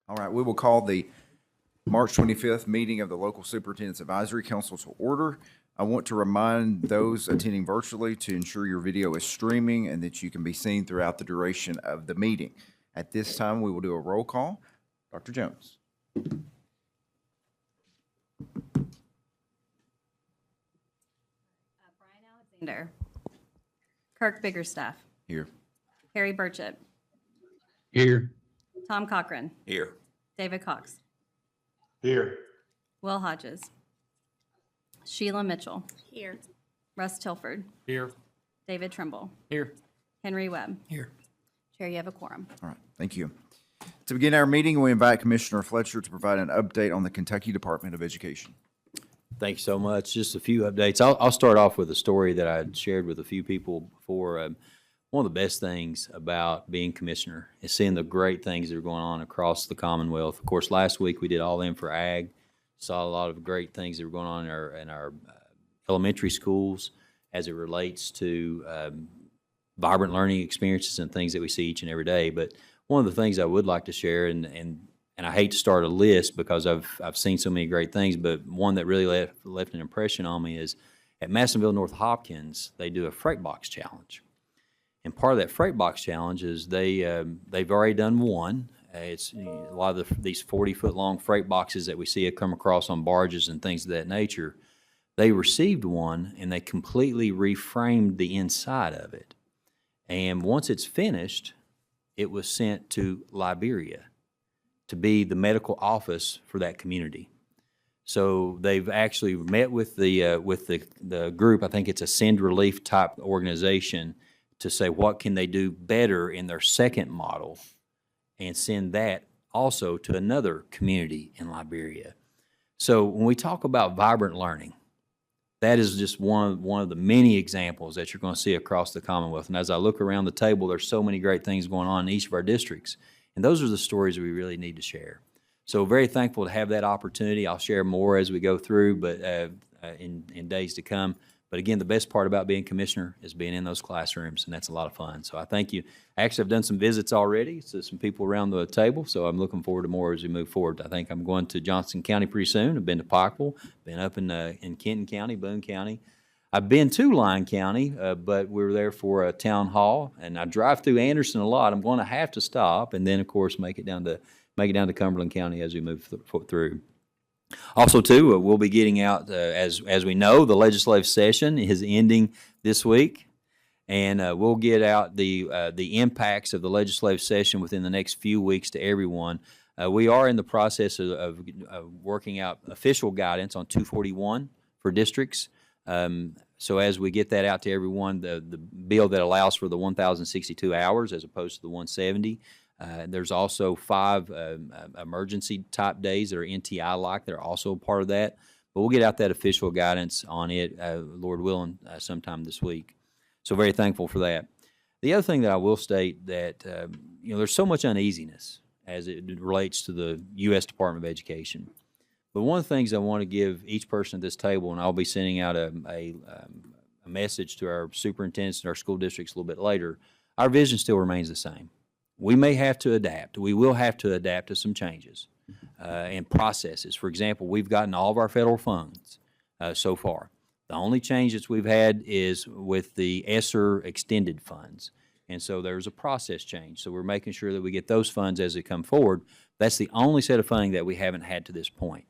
All right, we will call the March 25th meeting of the Local Superintendent's Advisory Council to order. I want to remind those attending virtually to ensure your video is streaming and that you can be seen throughout the duration of the meeting. At this time, we will do a roll call. Dr. Jones. Brian Alexander. Kirk Biggerstaff. Here. Harry Burchett. Here. Tom Cochran. Here. David Cox. Here. Will Hodges. Sheila Mitchell. Here. Russ Tilford. Here. David Trimble. Here. Henry Webb. Here. Chair, you have a quorum. All right, thank you. To begin our meeting, we invite Commissioner Fletcher to provide an update on the Kentucky Department of Education. Thank you so much. Just a few updates. I'll start off with a story that I shared with a few people before. One of the best things about being commissioner is seeing the great things that are going on across the Commonwealth. Of course, last week we did All In for Ag. Saw a lot of great things that were going on in our elementary schools as it relates to vibrant learning experiences and things that we see each and every day. But one of the things I would like to share, and I hate to start a list because I've seen so many great things, but one that really left an impression on me is at Madisonville North Hopkins, they do a freight box challenge. And part of that freight box challenge is they've already done one. It's a lot of these 40-foot long freight boxes that we see come across on barges and things of that nature. They received one and they completely reframed the inside of it. And once it's finished, it was sent to Liberia to be the medical office for that community. So they've actually met with the group. I think it's a Send Relief type organization to say what can they do better in their second model and send that also to another community in Liberia. So when we talk about vibrant learning, that is just one of the many examples that you're going to see across the Commonwealth. And as I look around the table, there's so many great things going on in each of our districts. And those are the stories we really need to share. So very thankful to have that opportunity. I'll share more as we go through, but in days to come. But again, the best part about being commissioner is being in those classrooms, and that's a lot of fun. So I thank you. Actually, I've done some visits already to some people around the table, so I'm looking forward to more as we move forward. I think I'm going to Johnson County pretty soon. I've been to Pikeville, been up in Kenton County, Boone County. I've been to Lyon County, but we were there for a town hall, and I drive through Anderson a lot. I'm going to have to stop, and then of course make it down to Cumberland County as we move through. Also, too, we'll be getting out, as we know, the legislative session is ending this week, and we'll get out the impacts of the legislative session within the next few weeks to everyone. We are in the process of working out official guidance on 241 for districts. So as we get that out to everyone, the bill that allows for the 1,062 hours as opposed to the 170. There's also 5 emergency type days that are NTI-like that are also a part of that. But we'll get out that official guidance on it, Lord willing, sometime this week. So very thankful for that. The other thing that I will state that, there's so much uneasiness as it relates to the U.S. Department of Education. But one of the things I want to give each person at this table, and I'll be sending out a message to our superintendents and our school districts a little bit later, our vision still remains the same. We may have to adapt. We will have to adapt to some changes and processes. For example, we've gotten all of our federal funds so far. The only change that we've had is with the ESSER extended funds. And so there's a process change. So we're making sure that we get those funds as they come forward. That's the only set of funding that we haven't had to this point.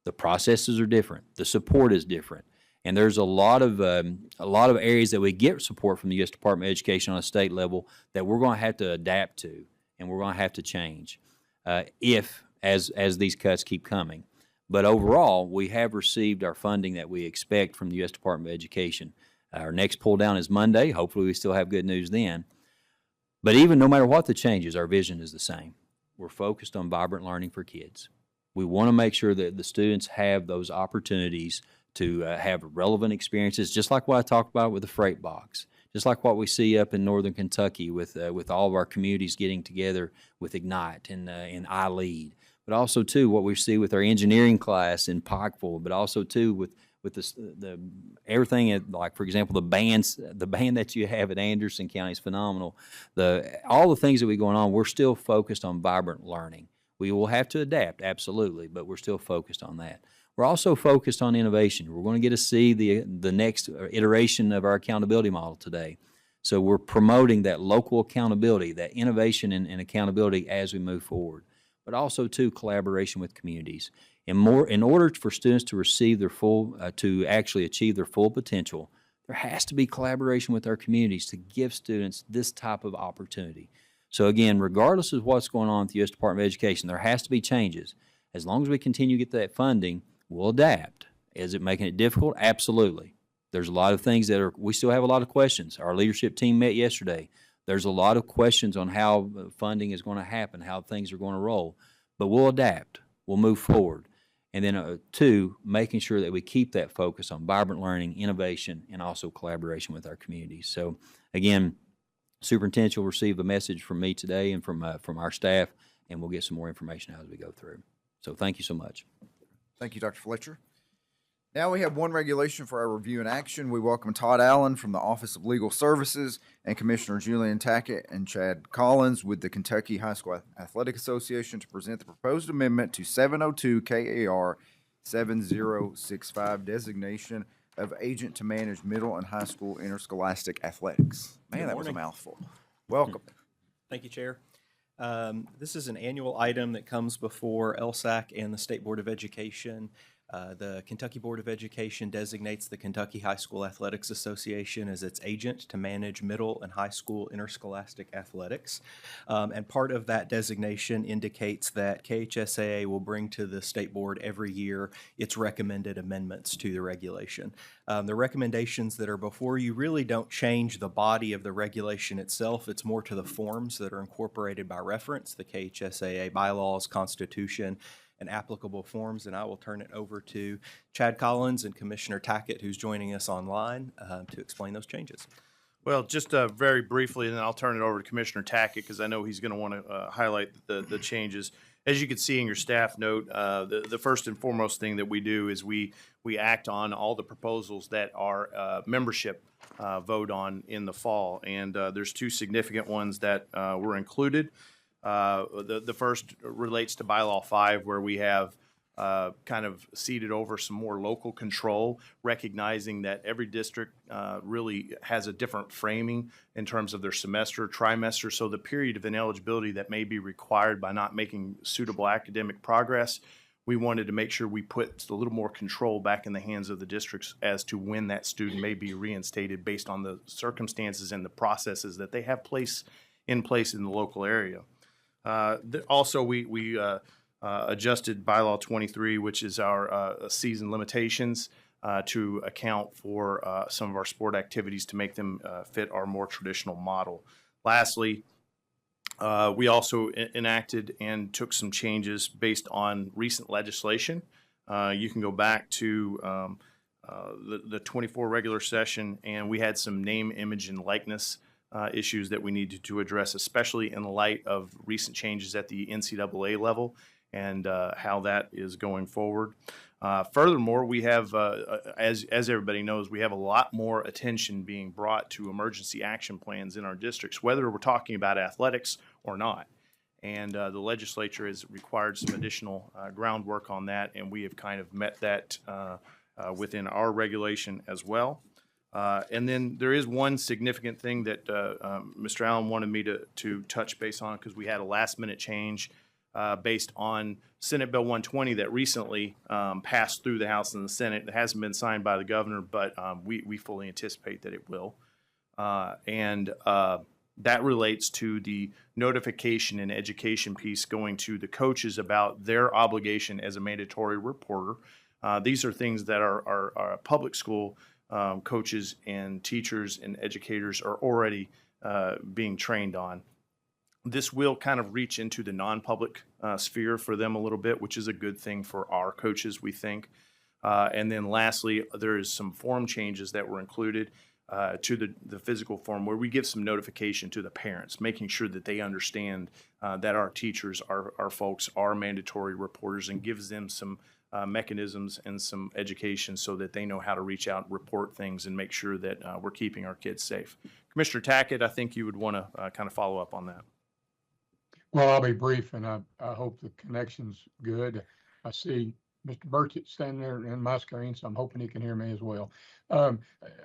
The processes are different. The support is different. And there's a lot of areas that we get support from the U.S. Department of Education on a state level that we're going to have to adapt to, and we're going to have to change as these cuts keep coming. But overall, we have received our funding that we expect from the U.S. Department of Education. Our next pull down is Monday. Hopefully, we still have good news then. But even no matter what the changes, our vision is the same. We're focused on vibrant learning for kids. We want to make sure that the students have those opportunities to have relevant experiences, just like what I talked about with the freight box, just like what we see up in northern Kentucky with all of our communities getting together with Ignite and iLead, but also too what we see with our engineering class in Pikeville, but also too with the everything like, for example, the band that you have at Anderson County is phenomenal. All the things that we going on, we're still focused on vibrant learning. We will have to adapt, absolutely, but we're still focused on that. We're also focused on innovation. We're going to get to see the next iteration of our accountability model today. So we're promoting that local accountability, that innovation and accountability as we move forward, but also too collaboration with communities. In order for students to receive their full, to actually achieve their full potential, there has to be collaboration with our communities to give students this type of opportunity. So again, regardless of what's going on with the U.S. Department of Education, there has to be changes. As long as we continue to get that funding, we'll adapt. Is it making it difficult? Absolutely. There's a lot of things we still have a lot of questions. Our leadership team met yesterday. There's a lot of questions on how funding is going to happen, how things are going to roll, but we'll adapt. We'll move forward. And then two, making sure that we keep that focus on vibrant learning, innovation, and also collaboration with our communities. So again, Superintendent will receive a message from me today and from our staff, and we'll get some more information as we go through. So thank you so much. Thank you, Dr. Fletcher. Now we have one regulation for our review and action. We welcome Todd Allen from the Office of Legal Services and Commissioner Julian Tackett and Chad Collins with the Kentucky High School Athletic Association to present the proposed amendment to 702 KAR 7065 designation of agent to manage middle and high school interscholastic athletics. Man, that was a mouthful. Welcome. Thank you, Chair. This is an annual item that comes before LSAC and the State Board of Education. The Kentucky Board of Education designates the Kentucky High School Athletics Association as its agent to manage middle and high school interscholastic athletics. And part of that designation indicates that KHSAA will bring to the State Board every year its recommended amendments to the regulation. The recommendations that are before you really don't change the body of the regulation itself. It's more to the forms that are incorporated by reference, the KHSAA bylaws, constitution, and applicable forms, and I will turn it over to Chad Collins and Commissioner Tackett, who's joining us online, to explain those changes. Well, just very briefly, and then I'll turn it over to Commissioner Tackett because I know he's going to want to highlight the changes. As you can see in your staff note, the first and foremost thing that we do is we act on all the proposals that our membership vote on in the fall, and there's two significant ones that were included. The first relates to Bylaw 5, where we have kind of ceded over some more local control, recognizing that every district really has a different framing in terms of their semester, trimester. So the period of ineligibility that may be required by not making suitable academic progress, we wanted to make sure we put a little more control back in the hands of the districts as to when that student may be reinstated based on the circumstances and the processes that they have in place in the local area. Also, we adjusted Bylaw 23, which is our season limitations, to account for some of our sport activities to make them fit our more traditional model. Lastly, we also enacted and took some changes based on recent legislation. You can go back to the 24 regular session, and we had some name, image, and likeness issues that we needed to address, especially in light of recent changes at the NCAA level and how that is going forward. Furthermore, we have, as everybody knows, we have a lot more attention being brought to emergency action plans in our districts, whether we're talking about athletics or not. And the legislature has required some additional groundwork on that, and we have kind of met that within our regulation as well. And then there is one significant thing that Mr. Allen wanted me to touch base on, because we had a last-minute change based on Senate Bill 120 that recently passed through the House and the Senate. It hasn't been signed by the governor, but we fully anticipate that it will. And that relates to the notification and education piece going to the coaches about their obligation as a mandatory reporter. These are things that our public school coaches and teachers and educators are already being trained on. This will kind of reach into the non-public sphere for them a little bit, which is a good thing for our coaches, we think. And then lastly, there is some form changes that were included to the physical form, where we give some notification to the parents, making sure that they understand that our teachers, our folks, are mandatory reporters, and gives them some mechanisms and some education so that they know how to reach out and report things and make sure that we're keeping our kids safe. Commissioner Tackett, I think you would want to kind of follow up on that. Well, I'll be brief, and I hope the connection's good. I see Mr. Burchett standing there in my screen, so I'm hoping he can hear me as well. Um,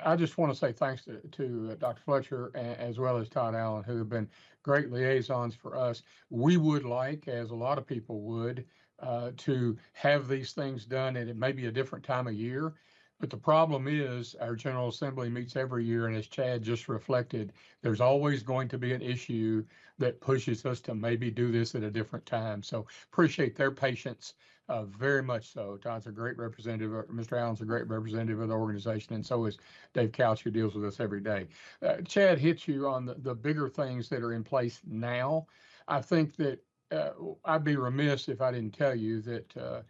I just want to say thanks to Dr. Fletcher as well as Todd Allen, who have been great liaisons for us. We would like, as a lot of people would, to have these things done at maybe a different time of year. But the problem is our General Assembly meets every year, and as Chad just reflected, there's always going to be an issue that pushes us to maybe do this at a different time. So appreciate their patience very much so. Todd's a great representative. Mr. Allen's a great representative of the organization, and so is Dave Couch, who deals with us every day. Chad hits you on the bigger things that are in place now. I think that I'd be remiss if I didn't tell you that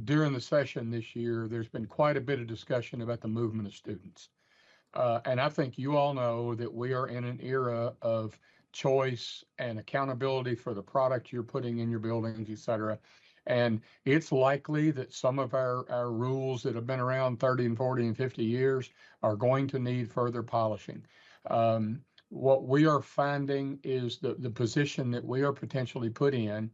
during the session this year, there's been quite a bit of discussion about the movement of students. And I think you all know that we are in an era of choice and accountability for the product you're putting in your buildings, et cetera. And it's likely that some of our rules that have been around 30 and 40 and 50 years are going to need further polishing. What we are finding is the position that we are potentially put in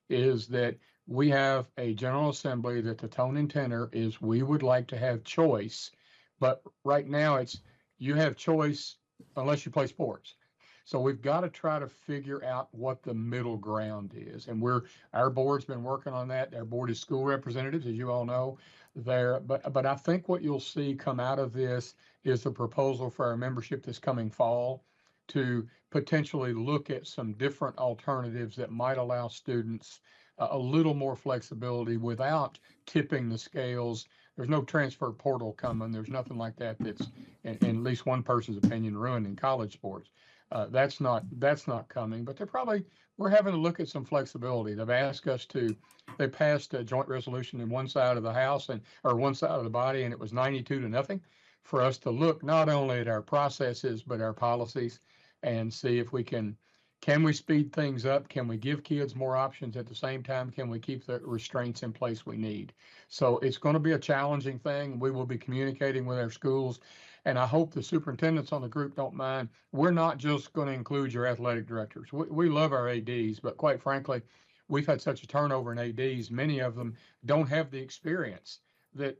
is that we have a General Assembly that the tone and tenor is we would like to have choice, but right now it's you have choice unless you play sports. So we've got to try to figure out what the middle ground is. And our board's been working on that. Our board is school representatives, as you all know, there. But I think what you'll see come out of this is the proposal for our membership this coming fall to potentially look at some different alternatives that might allow students a little more flexibility without tipping the scales. There's no transfer portal coming. There's nothing like that that's, in at least one person's opinion, ruining college sports. That's not coming, but we're having to look at some flexibility. They've asked us they passed a joint resolution in one side of the House or one side of the body, and it was 92-0 for us to look not only at our processes, but our policies and see if can we speed things up? Can we give kids more options at the same time? Can we keep the restraints in place we need? So it's going to be a challenging thing. We will be communicating with our schools, and I hope the superintendents on the group don't mind. We're not just going to include your athletic directors. We love our ADs, but quite frankly, we've had such a turnover in ADs. Many of them don't have the experience that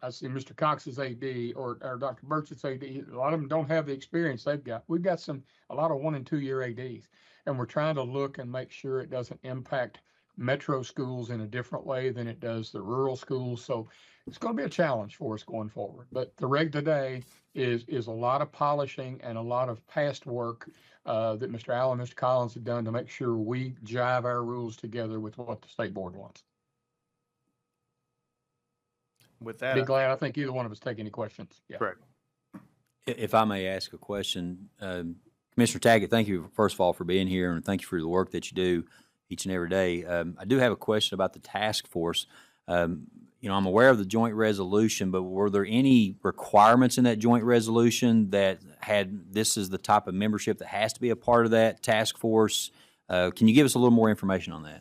I see Mr. Cox's AD or Dr. Burchett's AD. A lot of them don't have the experience they've got. We've got a lot of 1 and 2 year ADs, and we're trying to look and make sure it doesn't impact metro schools in a different way than it does the rural schools. So it's going to be a challenge for us going forward. But the reg today is a lot of polishing and a lot of past work that Mr. Allen, Mr. Collins have done to make sure we jive our rules together with what the state board wants. With Be that, glad. I think either one of us take any questions. Yeah. correct. If I may ask a question, Commissioner Tackett, thank you first of all for being here, and thank you for the work that you do each and every day. I do have a question about the task force. I'm aware of the joint resolution, but were there any requirements in that joint resolution that this is the type of membership that has to be a part of that task force? Can you give us a little more information on that?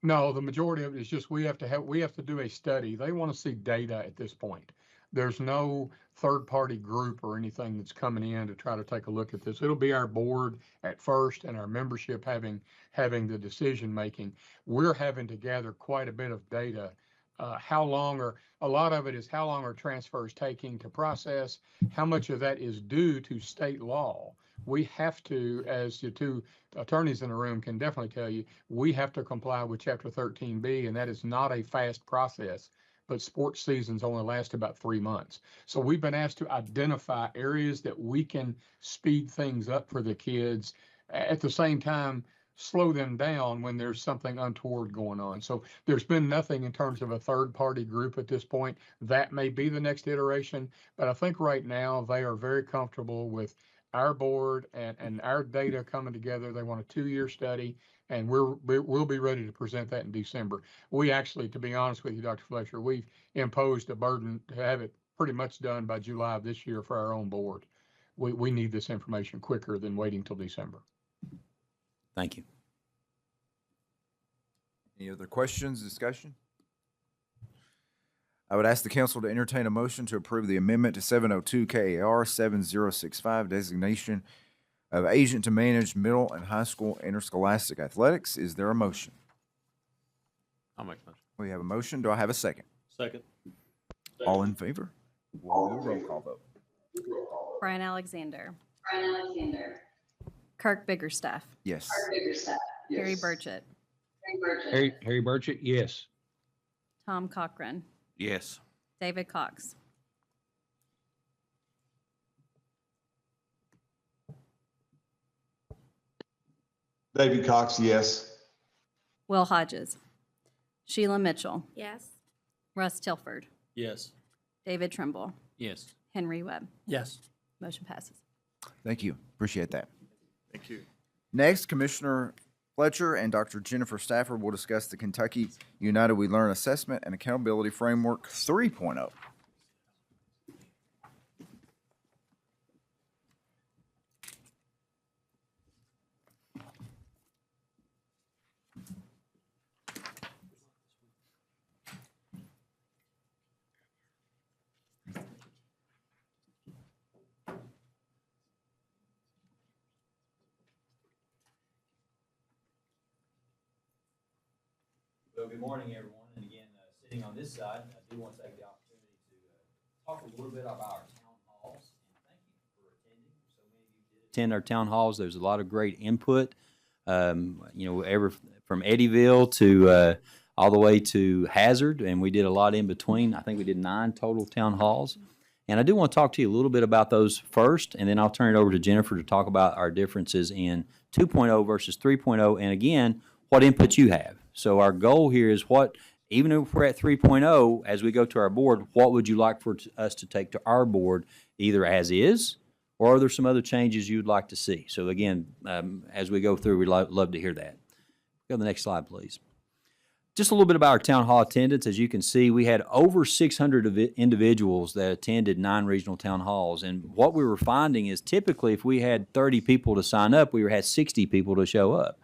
No, the majority of it is just we have to do a study. They want to see data at this point. There's no third-party group or anything that's coming in to try to take a look at this. It'll be our board at first and our membership having the decision making. We're having to gather quite a bit of data. A lot of it is how long are transfers taking to process? How much of that is due to state law? We have to, as the two attorneys in the room can definitely tell you, we have to comply with Chapter 13B, and that is not a fast process. But sports seasons only last about 3 months. So we've been asked to identify areas that we can speed things up for the kids, at the same time slow them down when there's something untoward going on. So there's been nothing in terms of a third-party group at this point. That may be the next iteration, but I think right now they are very comfortable with our board and our data coming together. They want a 2-year study, and we'll be ready to present that in December. We actually, to be honest with you, Dr. Fletcher, we've imposed a burden to have it pretty much done by July of this year for our own board. We need this information quicker than waiting till December. Thank you. Any other questions, discussion? I would ask the council to entertain a motion to approve the amendment to 702 KAR 7065 designation of agent to manage middle and high school interscholastic athletics. Is there a motion? I'll make a motion. We have a motion. Do I have a second? Second. All in favor? We'll do a roll call vote. Brian Alexander. Kirk Biggerstaff. Yes. Harry Burchett. Harry Burchett, yes. Tom Cochran. Yes. David Cox. David Cox, yes. Will Hodges. Sheila Mitchell. Yes. Russ Tilford. Yes. David Trimble. Yes. Henry Webb. Yes. Motion passes. Thank you. Appreciate that. Thank you. Next, Commissioner Fletcher and Dr. Jennifer Stafford will discuss the Kentucky United We Learn Assessment and Accountability Framework 3.0. Well, good morning, everyone. And again, sitting on this side, I do want to take the opportunity to talk a little bit about our town halls. And thank you for attending. So many of you did attend our town halls. There's a lot of great input. From Eddyville to all the way to Hazard, and we did a lot in between. I think we did 9 total town halls. And I do want to talk to you a little bit about those first, and then I'll turn it over to Jennifer to talk about our differences in 2.0 versus 3.0, and again, what input you have. So our goal here is even if we're at 3.0, as we go to our board, what would you like for us to take to our board, either as is, or are there some other changes you'd like to see? So again, as we go through, we'd love to hear that. Go to the next slide, please. Just a little bit about our town hall attendance. As you can see, we had over 600 individuals that attended 9 regional town halls. And what we were finding is typically if we had 30 people to sign up, we had 60 people to show up.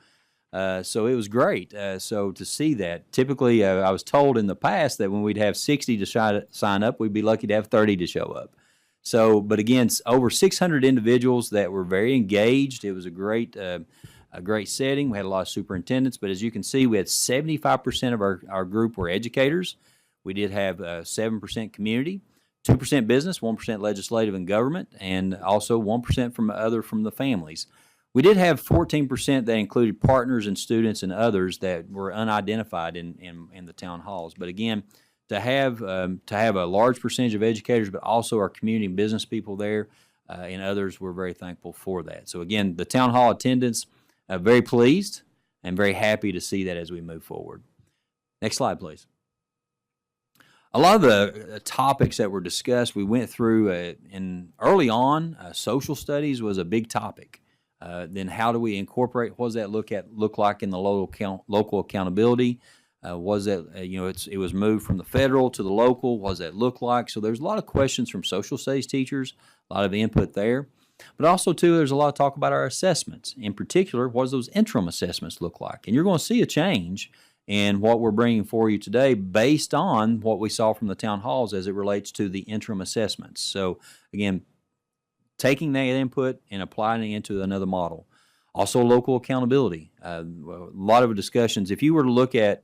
So it was great. So to see that, typically I was told in the past that when we'd have 60 to sign up, we'd be lucky to have 30 to show up. So, but again, over 600 individuals that were very engaged. It was a great setting. We had a lot of superintendents, but as you can see, we had 75% of our group were educators. We did have 7% community, 2% business, 1% legislative and government, and also 1% from the families. We did have 14% that included partners and students and others that were unidentified in the town halls. But again, to have a large percentage of educators, but also our community and business people there and others, we're very thankful for that. So again, the town hall attendance, very pleased and very happy to see that as we move forward. Next slide, please. A lot of the topics that were discussed, we went through in early on. Social studies was a big topic. Then how do we incorporate? What does that look like in the local accountability? Was that it was moved from the federal to the local? What does that look like? So there's a lot of questions from social studies teachers, a lot of input there. But also, too, there's a lot of talk about our assessments. In particular, what does those interim assessments look like? And you're going to see a change in what we're bringing for you today based on what we saw from the town halls as it relates to the interim assessments. So, again, taking that input and applying it into another model. Also, local accountability. A lot of discussions. If you were to look at,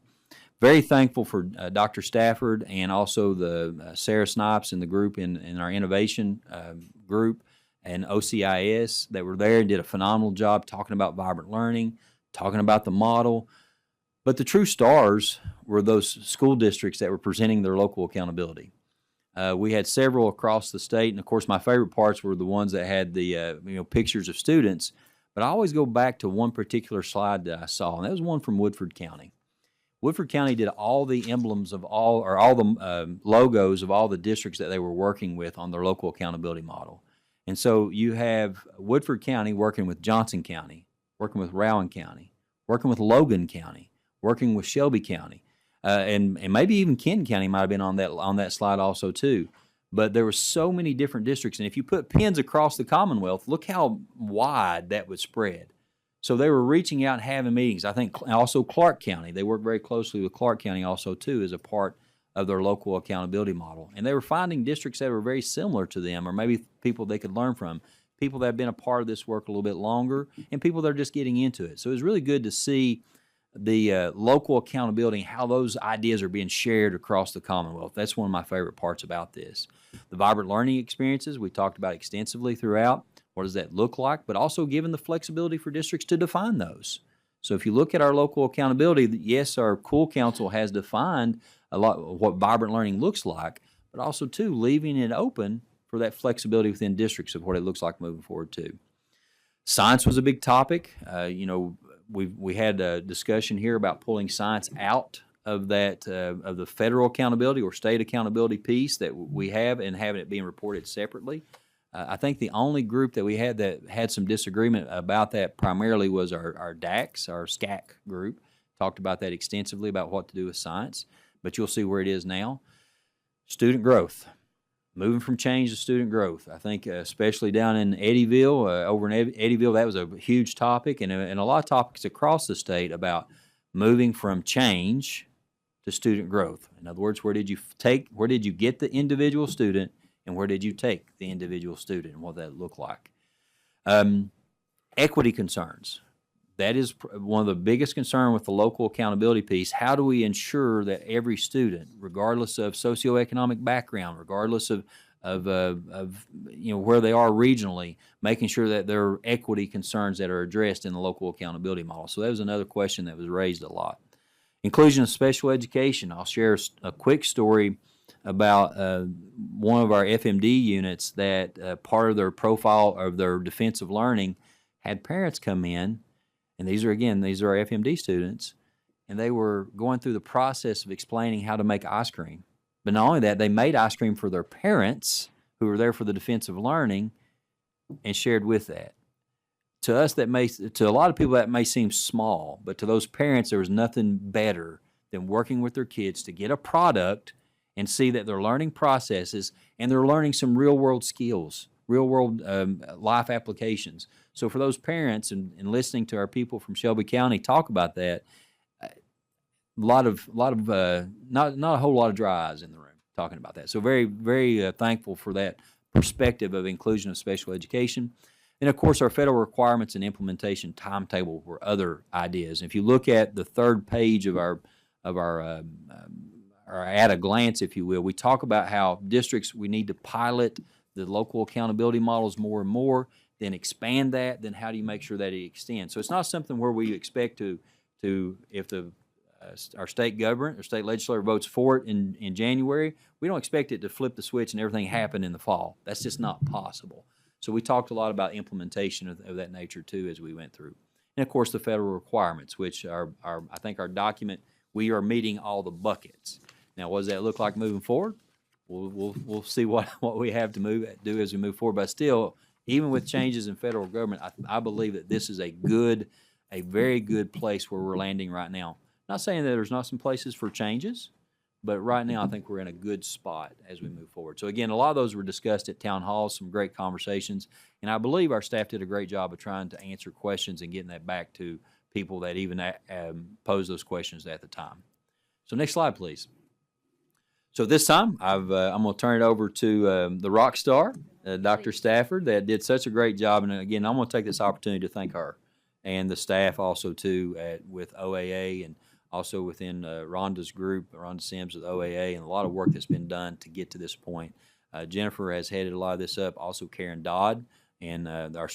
very thankful for Dr. Stafford and also the Sarah Snipes and the group in our innovation group, and OCIS that were there and did a phenomenal job talking about vibrant learning, talking about the model. But the true stars were those school districts that were presenting their local accountability. We had several across the state, and of course my favorite parts were the ones that had the pictures of students. But I always go back to one particular slide that I saw, and that was one from Woodford County. Woodford County did all the emblems of all the logos of all the districts that they were working with on their local accountability model. And so you have Woodford County working with Johnson County, working with Rowan County, working with Logan County, working with Shelby County, and maybe even Kenton County might have been on that slide also too. But there were so many different districts, and if you put pins across the Commonwealth, look how wide that would spread. So they were reaching out and having meetings. I think also Clark County, they work very closely with Clark County also too as a part of their local accountability model. And they were finding districts that were very similar to them, or maybe people they could learn from, people that have been a part of this work a little bit longer, and people that are just getting into it. So it was really good to see the local accountability and how those ideas are being shared across the Commonwealth. That's one of my favorite parts about this. The vibrant learning experiences we talked about extensively throughout. What does that look like? But also given the flexibility for districts to define those. So if you look at our local accountability, yes, our Cool Council has defined a lot of what vibrant learning looks like, but also too leaving it open for that flexibility within districts of what it looks like moving forward too. Science was a big topic. We had a discussion here about pulling science out of that of the federal accountability or state accountability piece that we have and having it being reported separately. I think the only group that we had that had some disagreement about that primarily was our DAX, our SCAC group. Talked about that extensively about what to do with science, but you'll see where it is now. Student growth. Moving from change to student growth. I think especially down in Eddyville, over in Eddyville, that was a huge topic, and a lot of topics across the state about moving from change to student growth. In other words, where did you get the individual student, and where did you take the individual student, and what that looked like? Equity concerns. That is one of the biggest concerns with the local accountability piece. How do we ensure that every student, regardless of socioeconomic background, regardless of where they are regionally, making sure that there are equity concerns that are addressed in the local accountability model? So that was another question that was raised a lot. Inclusion of special education. I'll share a quick story about one of our FMD units that part of their profile of their defensive learning had parents come in. And these are our FMD students, and they were going through the process of explaining how to make ice cream. But not only that, they made ice cream for their parents who were there for the defensive learning and shared with that. To us, to a lot of people, that may seem small, but to those parents, there was nothing better than working with their kids to get a product and see that they're learning processes and they're learning some real-world skills, real-world life applications. So for those parents and listening to our people from Shelby County talk about that, not a whole lot of dry eyes in the room talking about that. So very, very thankful for that perspective of inclusion of special education. And of course, our federal requirements and implementation timetable were other ideas. If you look at the third page of our at a glance, if you will, we talk about how districts, we need to pilot the local accountability models more and more, then expand that, then how do you make sure that it extends? So it's not something where we expect to if our state government or state legislature votes for it in January, we don't expect it to flip the switch and everything happen in the fall. That's just not possible. So we talked a lot about implementation of that nature too as we went through. And of course the federal requirements, which are I think our document, we are meeting all the buckets. Now what does that look like moving forward? We'll see what we have to do as we move forward, but still, even with changes in federal government, I believe that this is a very good place where we're landing right now. Not saying that there's not some places for changes, but right now I think we're in a good spot as we move forward. So again, a lot of those were discussed at town halls, some great conversations, and I believe our staff did a great job of trying to answer questions and getting that back to people that even posed those questions at the time. So next slide, please. So this time, I'm going to turn it over to the rock star, Dr. Stafford, that did such a great job. And again, I'm going to take this opportunity to thank her and the staff also too with OAA and also within Rhonda's group, Rhonda Sims with OAA, and a lot of work that's been done to get to this point. Jennifer has headed a lot of this up. Also Karen Dodd and our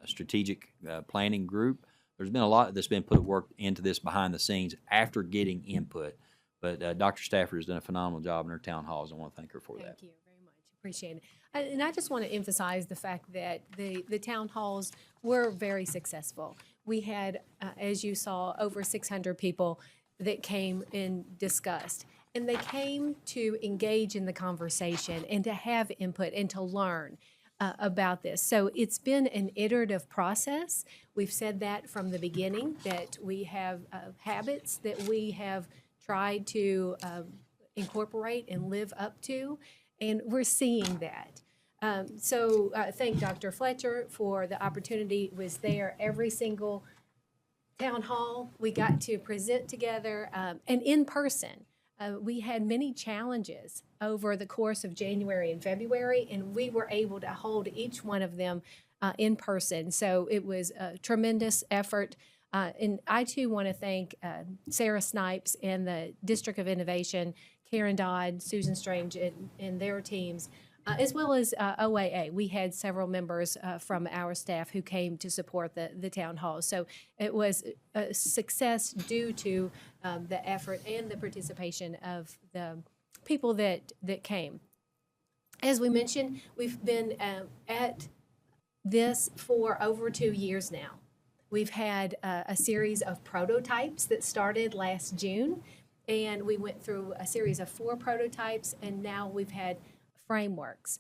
strategic planning group. There's been a lot that's been put work into this behind the scenes after getting input. But Dr. Stafford has done a phenomenal job in her town halls. I want to thank her for that. Thank you very much. Appreciate it. And I just want to emphasize the fact that the town halls were very successful. We had, as you saw, over 600 people that came and discussed. And they came to engage in the conversation and to have input and to learn about this. So it's been an iterative process. We've said that from the beginning, that we have habits that we have tried to incorporate and live up to, and we're seeing that. So thank Dr. Fletcher for the opportunity. Was there every single town hall we got to present together and in person. we had many challenges over the course of January and February, and we were able to hold each one of them in person. So it was a tremendous effort. And I too want to thank Sarah Snipes and the District of Innovation, Karen Dodd, Susan Strange, and their teams, as well as OAA. We had several members from our staff who came to support the town hall. So it was a success due to the effort and the participation of the people that came. As we mentioned, we've been at this for over 2 years now. We've had a series of prototypes that started last June, and we went through a series of 4 prototypes, and now we've had frameworks.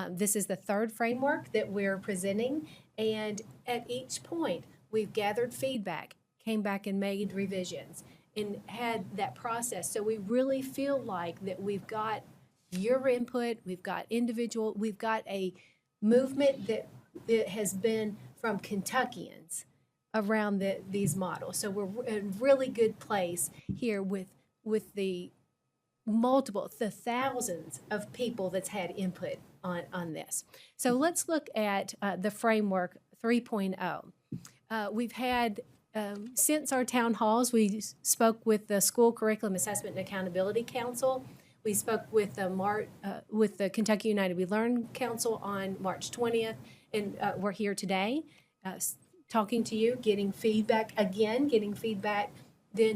This is the 3rd framework that we're presenting, and at each point, we've gathered feedback, came back and made revisions, and had that process. So we really feel like that we've got your input, we've got a movement that has been from Kentuckians around these models. So we're in a really good place here with the thousands of people that's had input on this. So let's look at the framework 3.0. We've had, since our town halls, we spoke with the School Curriculum Assessment and Accountability Council. We spoke with the Kentucky United We Learn Council on March 20th, and we're here today talking to you, getting feedback, then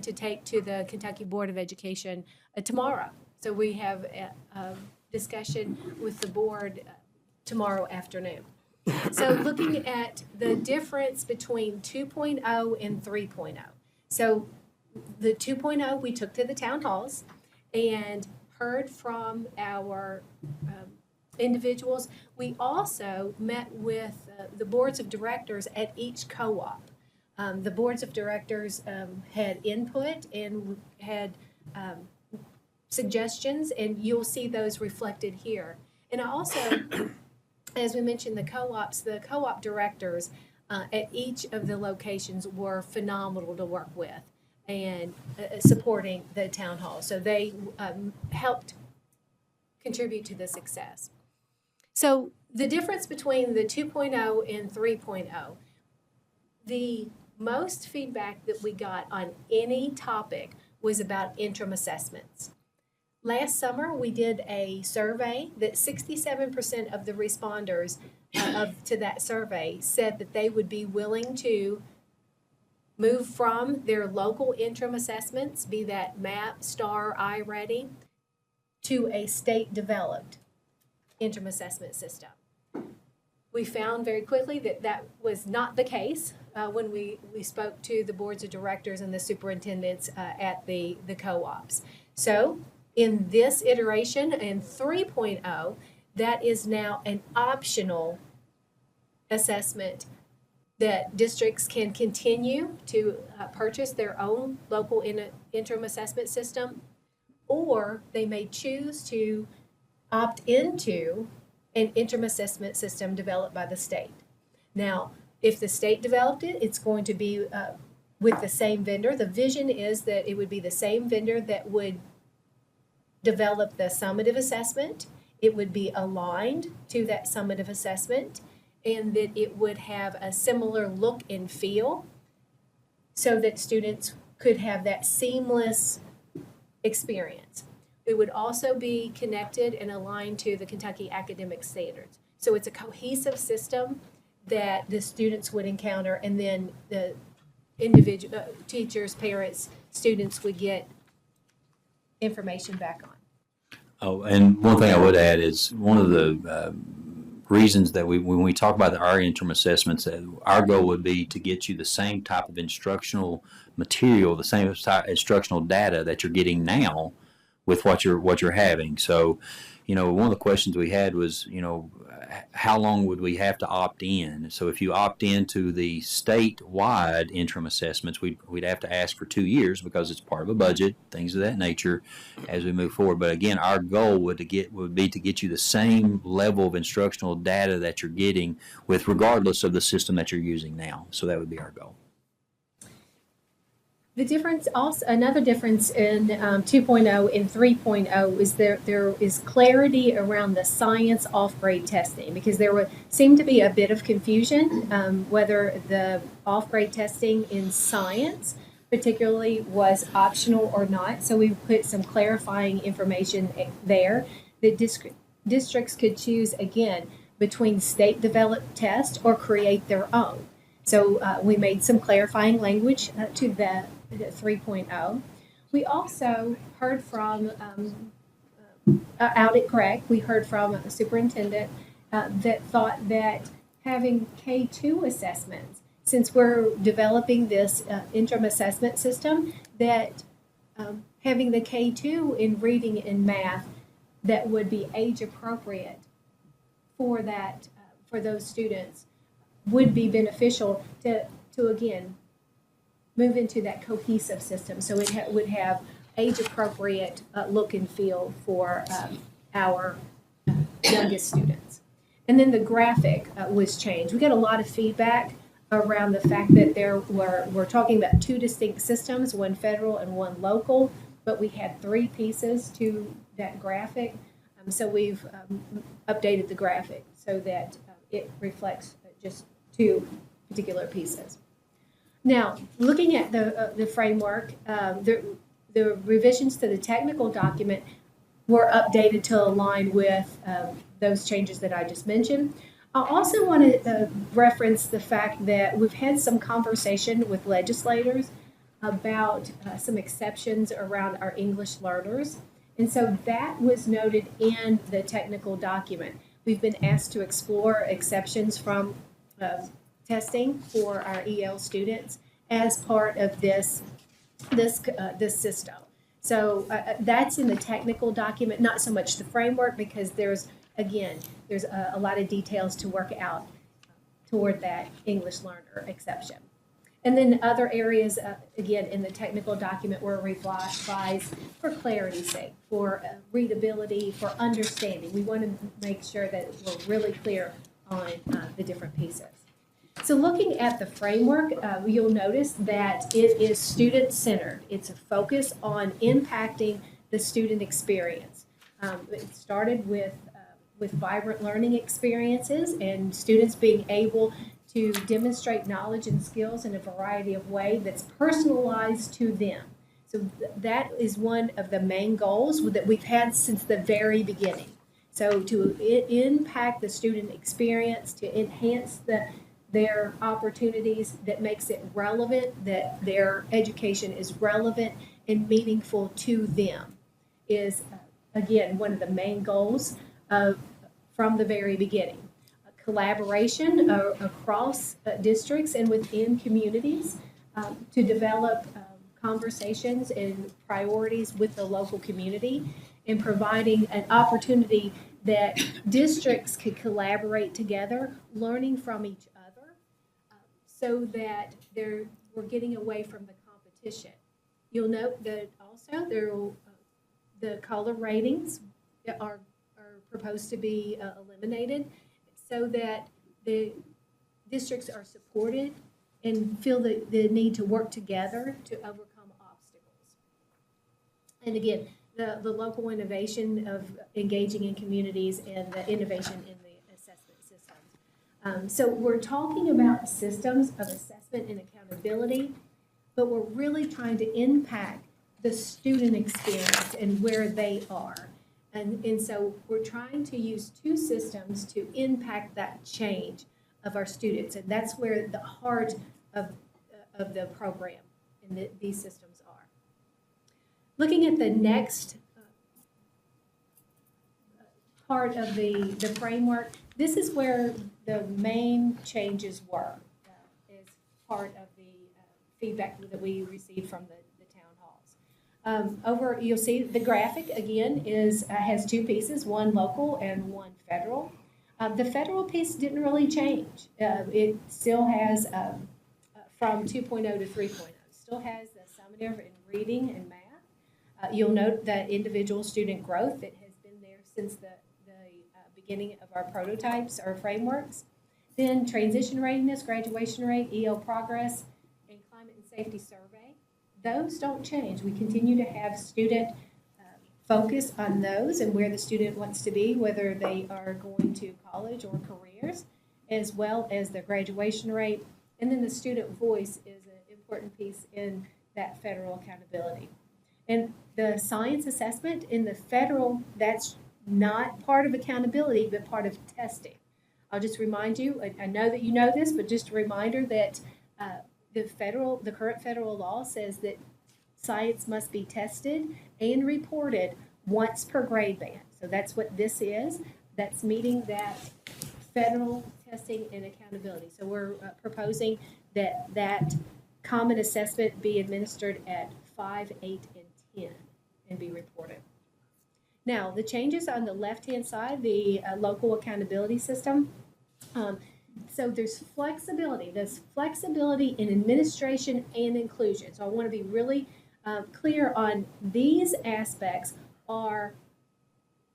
to take to the Kentucky Board of Education tomorrow. So we have a discussion with the board tomorrow afternoon. So looking at the difference between 2.0 and 3.0. So the 2.0 we took to the town halls and heard from our individuals. We also met with the boards of directors at each co-op. The boards of directors had input and had suggestions, and you'll see those reflected here. And I also, as we mentioned, the co-op directors at each of the locations were phenomenal to work with and supporting the town hall. So they helped contribute to the success. So the difference between the 2.0 and 3.0, the most feedback that we got on any topic was about interim assessments. Last summer, we did a survey that 67% of the responders to that survey said that they would be willing to move from their local interim assessments, be that MAP, STAR, iReady, to a state-developed interim assessment system. We found very quickly that that was not the case when we spoke to the boards of directors and the superintendents at the co-ops. So in this iteration, in 3.0, that is now an optional assessment that districts can continue to purchase their own local interim assessment system, or they may choose to opt into an interim assessment system developed by the state. Now, if the state developed it, it's going to be with the same vendor. The vision is that it would be the same vendor that would develop the summative assessment. It would be aligned to that summative assessment, and that it would have a similar look and feel so that students could have that seamless experience. It would also be connected and aligned to the Kentucky academic standards. So it's a cohesive system that the students would encounter, and then the individual teachers, parents, students would get information back on. Oh, and one thing I would add is one of the reasons that when we talk about our interim assessments, our goal would be to get you the same type of instructional material, the same type of instructional data that you're getting now with what you're having. So, one of the questions we had was, how long would we have to opt in? So if you opt into the statewide interim assessments, we'd have to ask for 2 years because it's part of a budget, things of that nature as we move forward. But again, our goal would be to get you the same level of instructional data that you're getting with regardless of the system that you're using now. So that would be our goal. The difference also, another difference in 2.0 and 3.0 is there is clarity around the science off-grade testing because seemed to be a bit of confusion whether the off-grade testing in science particularly was optional or not. So we put some clarifying information there that districts could choose again between state-developed tests or create their own. So we made some clarifying language to the 3.0. We also heard from, out at Greg, we heard from a superintendent that thought that having K2 assessments, since we're developing this interim assessment system, that having the K2 in reading and math that would be age appropriate for that, for those students would be beneficial to again, move into that cohesive system. So it would have age-appropriate look and feel for our youngest students. And then the graphic was changed. We got a lot of feedback around the fact that we're talking about two distinct systems, one federal and one local, but we had three pieces to that graphic. So we've updated the graphic so that it reflects just two particular pieces. Now, looking at the framework, the revisions to the technical document were updated to align with those changes that I just mentioned. I also want to reference the fact that we've had some conversation with legislators about some exceptions around our English learners. And so that was noted in the technical document. We've been asked to explore exceptions from testing for our EL students as part of this system. So that's in the technical document, not so much the framework, because there's a lot of details to work out toward that English learner exception. And then other areas, again, in the technical document were revised for clarity's sake, for readability, for understanding. We want to make sure that we're really clear on the different pieces. So looking at the framework, you'll notice that it is student-centered. It's a focus on impacting the student experience. It started with vibrant learning experiences and students being able to demonstrate knowledge and skills in a variety of ways that's personalized to them. So that is one of the main goals that we've had since the very beginning. So to impact the student experience, to enhance their opportunities, that makes it relevant, that their education is relevant and meaningful to them is, again, one of the main goals from the very beginning. Collaboration across districts and within communities to develop conversations and priorities with the local community, and providing an opportunity that districts could collaborate together, learning from each other, so that we're getting away from the competition. You'll note that also the color ratings are proposed to be eliminated, so that the districts are supported and feel the need to work together to overcome obstacles. And again, the local innovation of engaging in communities and the innovation in the assessment systems. So we're talking about systems of assessment and accountability, but we're really trying to impact the student experience and where they are. And so we're trying to use two systems to impact that change of our students. And that's where the heart of the program and these systems are. Looking at the next part of the framework, this is where the main changes were as part of the feedback that we received from the you'll see the graphic again has two pieces, one local and one federal. The federal piece didn't really change. It still has from 2.0 to 3.0. Still has the summative in reading and math. You'll note that individual student growth that has been there since the beginning of our prototypes or frameworks. Then transition readiness, graduation rate, EL progress, and climate and safety survey. those don't change. We continue to have student focus on those and where the student wants to be, whether they are going to college or careers, as well as their graduation rate. And then the student voice is an important piece in that federal accountability. And the science assessment in the federal, that's not part of accountability, but part of testing. I'll just remind you, I know that you know this, but just a reminder that the current federal law says that science must be tested and reported once per grade band. So that's what this is. That's meeting that federal testing and accountability. So we're proposing that common assessment be administered at 5, 8, and 10 and be reported. Now, the changes on the left-hand side, the local accountability system. So there's flexibility. There's flexibility in administration and inclusion. So I want to be really clear on these aspects are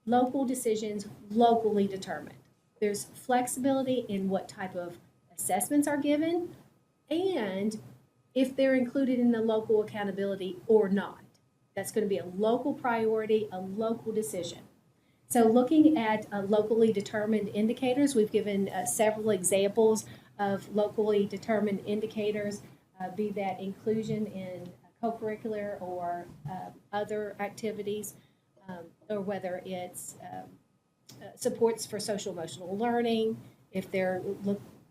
local decisions locally determined. There's flexibility in what type of assessments are given and if they're included in the local accountability or not. That's going to be a local priority, a local decision. So looking at locally determined indicators, we've given several examples of locally determined indicators, be that inclusion in co-curricular or other activities, or whether it's supports for social emotional learning, if they're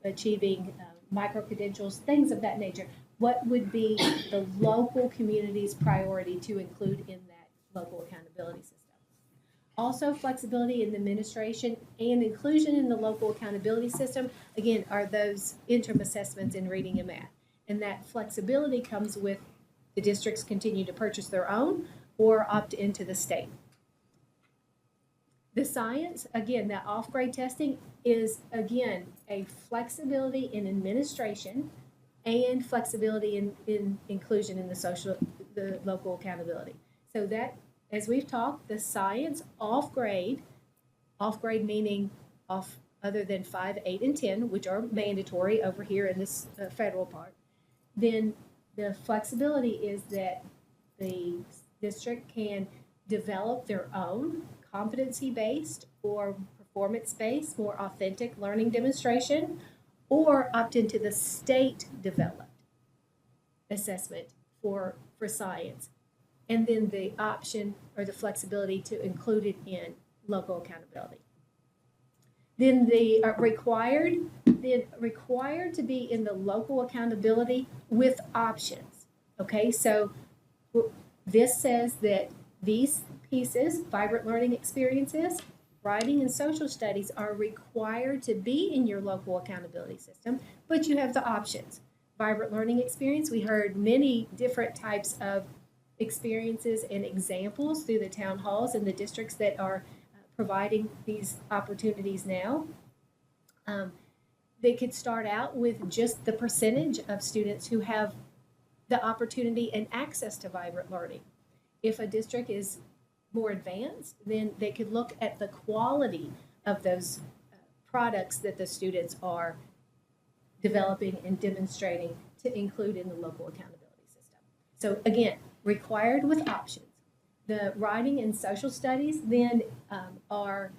achieving micro-credentials, things of that nature. What would be the local community's priority to include in that local accountability system? Also, flexibility in the administration and inclusion in the local accountability system, again, are those interim assessments in reading and math. And that flexibility comes with the districts continue to purchase their own or opt into the state. The science, again, that off-grade testing is, again, a flexibility in administration and flexibility in inclusion in the local accountability. So that, as we've talked, the science off-grade meaning off other than 5, 8, and 10, which are mandatory over here in this federal part, then the flexibility is that the district can develop their own competency-based or performance-based, more authentic learning demonstration, or opt into the state-developed assessment for science. And then the option or the flexibility to include it in local accountability. Then the required to be in the local accountability with options. Okay, so this says that these pieces, vibrant learning experiences, writing and social studies, are required to be in your local accountability system, but you have the options. Vibrant learning experience, we heard many different types of experiences and examples through the town halls and the districts that are providing these opportunities now. They could start out with just the percentage of students who have the opportunity and access to vibrant learning. If a district is more advanced, then they could look at the quality of those products that the students are developing and demonstrating to include in the local accountability system. So again, required with options. The writing and social studies then are,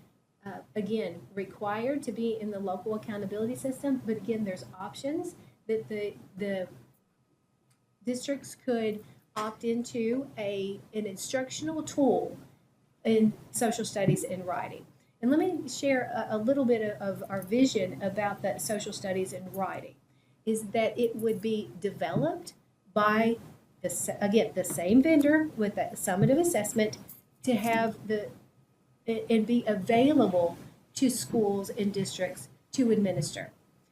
again, required to be in the local accountability system, but again, there's options that the districts could opt into an instructional tool in social studies and writing. And let me share a little bit of our vision about that social studies and writing, is that it would be developed by, the same vendor with that summative assessment to have and be available to schools and districts to administer.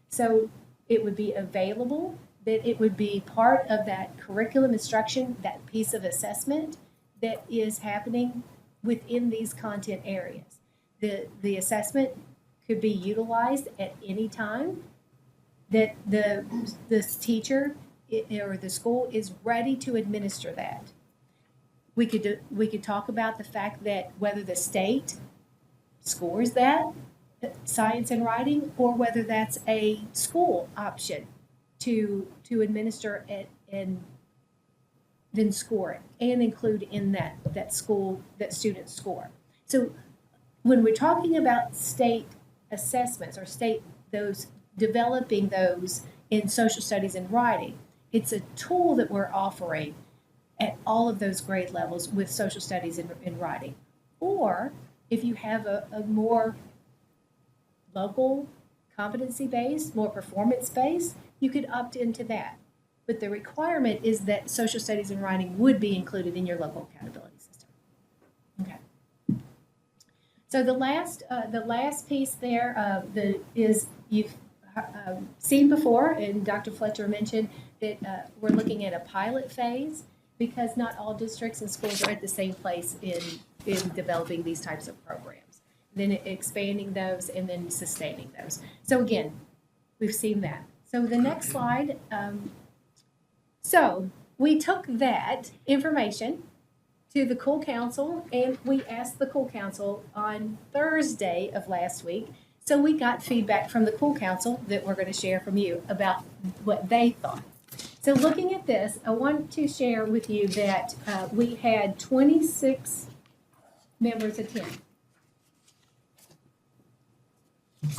So it would be available, that it would be part of that curriculum instruction, that piece of assessment that is happening within these content areas. The assessment could be utilized at any time that the teacher or the school is ready to administer that. We could talk about the fact that whether the state scores that science and writing, or whether that's a school option to administer it and then score it and include in that student score. So when we're talking about state assessments or developing those in social studies and writing, it's a tool that we're offering at all of those grade levels with social studies and writing. Or if you have a more local competency based, more performance based, you could opt into that. But the requirement is that social studies and writing would be included in your local accountability system. Okay. So the last piece there is you've seen before, and Dr. Fletcher mentioned that we're looking at a pilot phase because not all districts and schools are at the same place in developing these types of programs. Then expanding those and then sustaining those. So again, we've seen that. So the next slide. So we took that information to the Cool Council, and we asked the Cool Council on Thursday of last week. So we got feedback from the Cool Council that we're going to share from you about what they thought. So looking at this, I want to share with you that we had 26 members attend.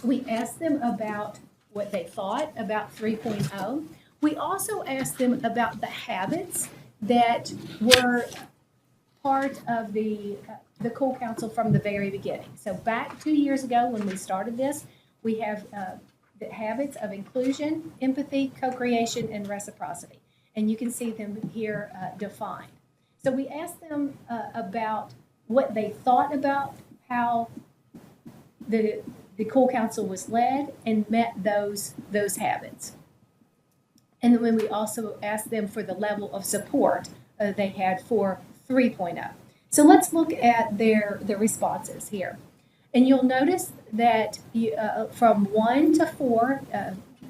We asked them about what they thought about 3.0. We also asked them about the habits that were part of the Cool Council from the very beginning. So back 2 years ago when we started this, we have the habits of inclusion, empathy, co-creation, and reciprocity. And you can see them here defined. So we asked them about what they thought about how the Cool Council was led and met those habits. And then when we also asked them for the level of support they had for 3.0. So let's look at their responses here. And you'll notice that from 1 to 4,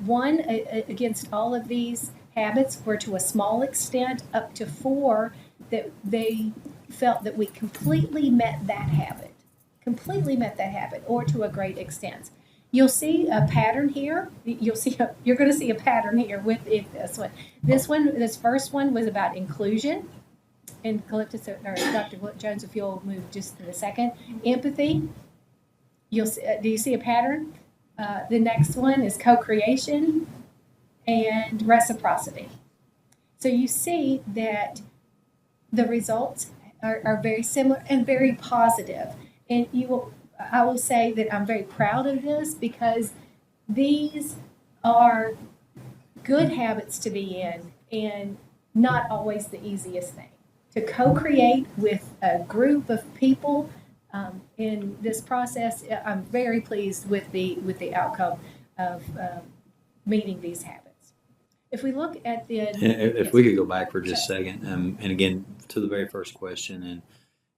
1 against all of these habits were to a small extent, up to 4 that they felt that we completely met that habit, or to a great extent. You'll see a pattern here. You're going to see a pattern here with this one. This first one was about inclusion. And Calyptus, or Dr. Jones, if you'll move just in a second. Empathy. Do you see a pattern? The next one is co-creation and reciprocity. So you see that the results are very similar and very positive. And I will say that I'm very proud of this because these are good habits to be in and not always the easiest thing. To co-create with a group of people in this process, I'm very pleased with the outcome of meeting these habits. If we look at the... If we could go back for just a second, and again, to the very first question, and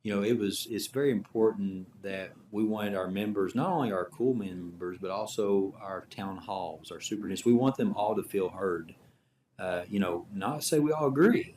it's very important that we wanted our members, not only our cool members, but also our town halls, our superintendents, we want them all to feel heard. Not say we all agree,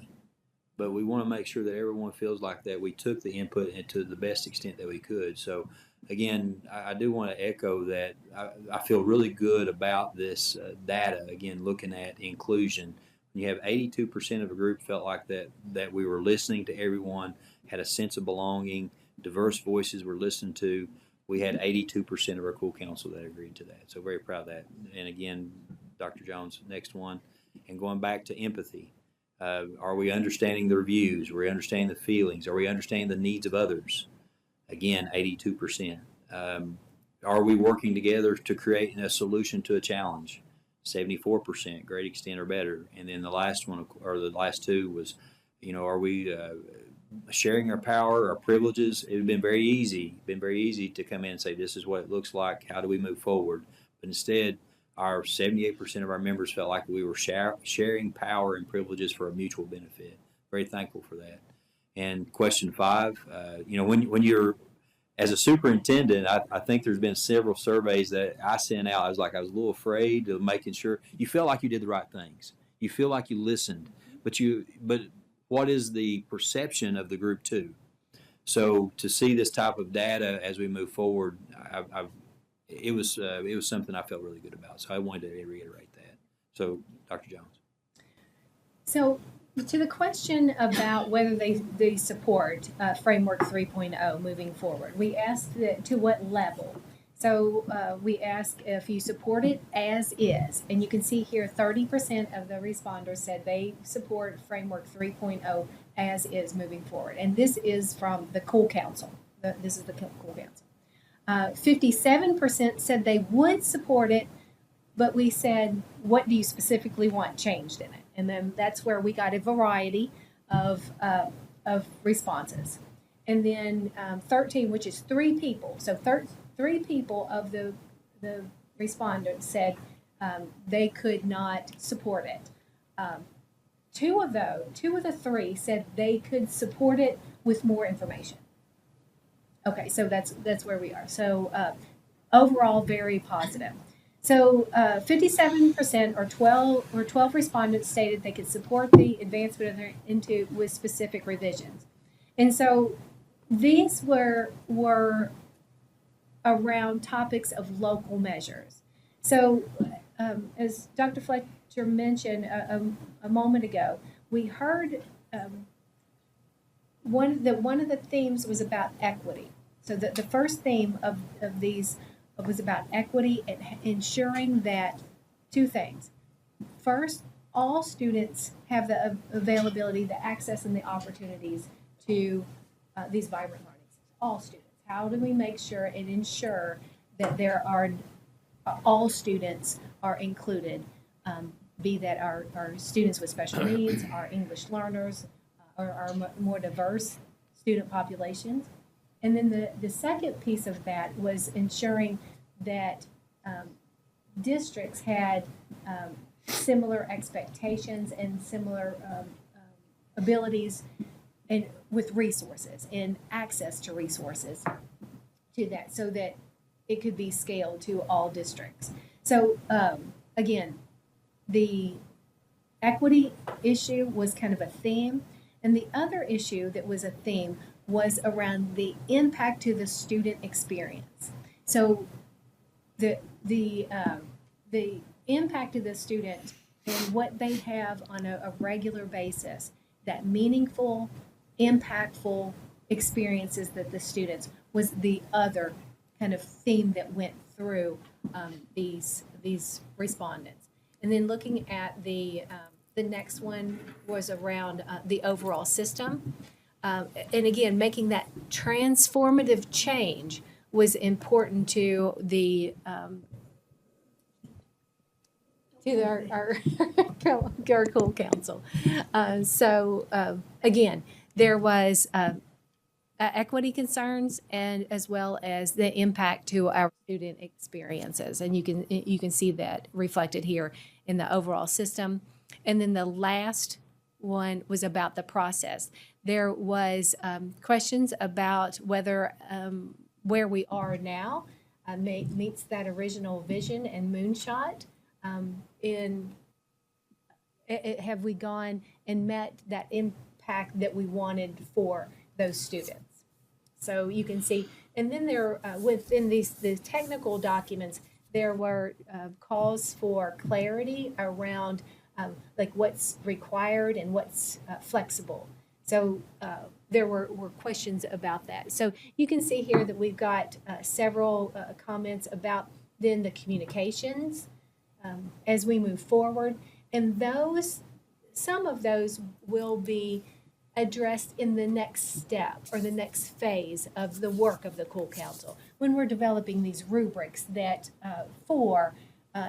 but we want to make sure that everyone feels like that we took the input to the best extent that we could. So again, I do want to echo that I feel really good about this data, again, looking at inclusion. When you have 82% of a group felt like that we were listening to everyone, had a sense of belonging, diverse voices were listened to. We had 82% of our Cool Council that agreed to that. So very proud of that. And again, Dr. Jones, next one. And going back to empathy. Are we understanding their views? Are we understanding the feelings? Are we understanding the needs of others? Again, 82%. Are we working together to create a solution to a challenge? 74%, great extent or better. And then the last one, or the last two was, are we sharing our power, our privileges? It would have been very easy to come in and say, this is what it looks like. How do we move forward? But instead, our 78% of our members felt like we were sharing power and privileges for a mutual benefit. Very thankful for that. And question 5, when you're, as a superintendent, I think there's been several surveys that I sent out. I was a little afraid of making sure you feel like you did the right things. You feel like you listened, but what is the perception of the group too? So to see this type of data as we move forward, it was something I felt really good about. So I wanted to reiterate that. So Dr. Jones. So To the question about whether they support Framework 3.0 moving forward, we asked to what level. So we asked if you support it as is. And you can see here 30% of the responders said they support Framework 3.0 as is moving forward. And this is from the Cool Council. This is the Cool Council. 57% said they would support it, but we said, what do you specifically want changed in it? And then that's where we got a variety of responses. And then 13, which is 3 people. So 3 people of the respondents said they could not support it. 2 of the 3 said they could support it with more information. Okay, so that's where we are. So overall, very positive. So 57% or 12 respondents stated they could support the advancement of their into with specific revisions. And so these were around topics of local measures. So as Dr. Fletcher mentioned a moment ago, we heard one of the themes was about equity. So the first theme of these was about equity and ensuring that 2 things. First, all students have the availability, the access, and the opportunities to these vibrant learning centers. All students. How do we make sure and ensure that there are all students are included, be that our students with special needs, our English learners, or our more diverse student populations. And then the second piece of that was ensuring that districts had similar expectations and similar abilities and with resources and access to resources to that so that it could be scaled to all districts. So again, the equity issue was kind of a theme, and the other issue that was a theme was around the impact to the student experience. So the impact of the student and what they have on a regular basis, that meaningful, impactful experiences that the students was the other kind of theme that went through these respondents. And then looking at the next one was around the overall system. And again, making that transformative change was important to our Cool Council. So again, there was equity concerns and as well as the impact to our student experiences, and you can see that reflected here in the overall system. And then the last one was about the process. There was questions about whether where we are now meets that original vision and moonshot. Have we gone and met that impact that we wanted for those students? So you can see, and then there within the technical documents, there were calls for clarity around like what's required and what's flexible. So there were questions about that. So you can see here that we've got several comments about then the communications as we move forward. And some of those will be addressed in the next step or the next phase of the work of the Cool Council when we're developing these rubrics that for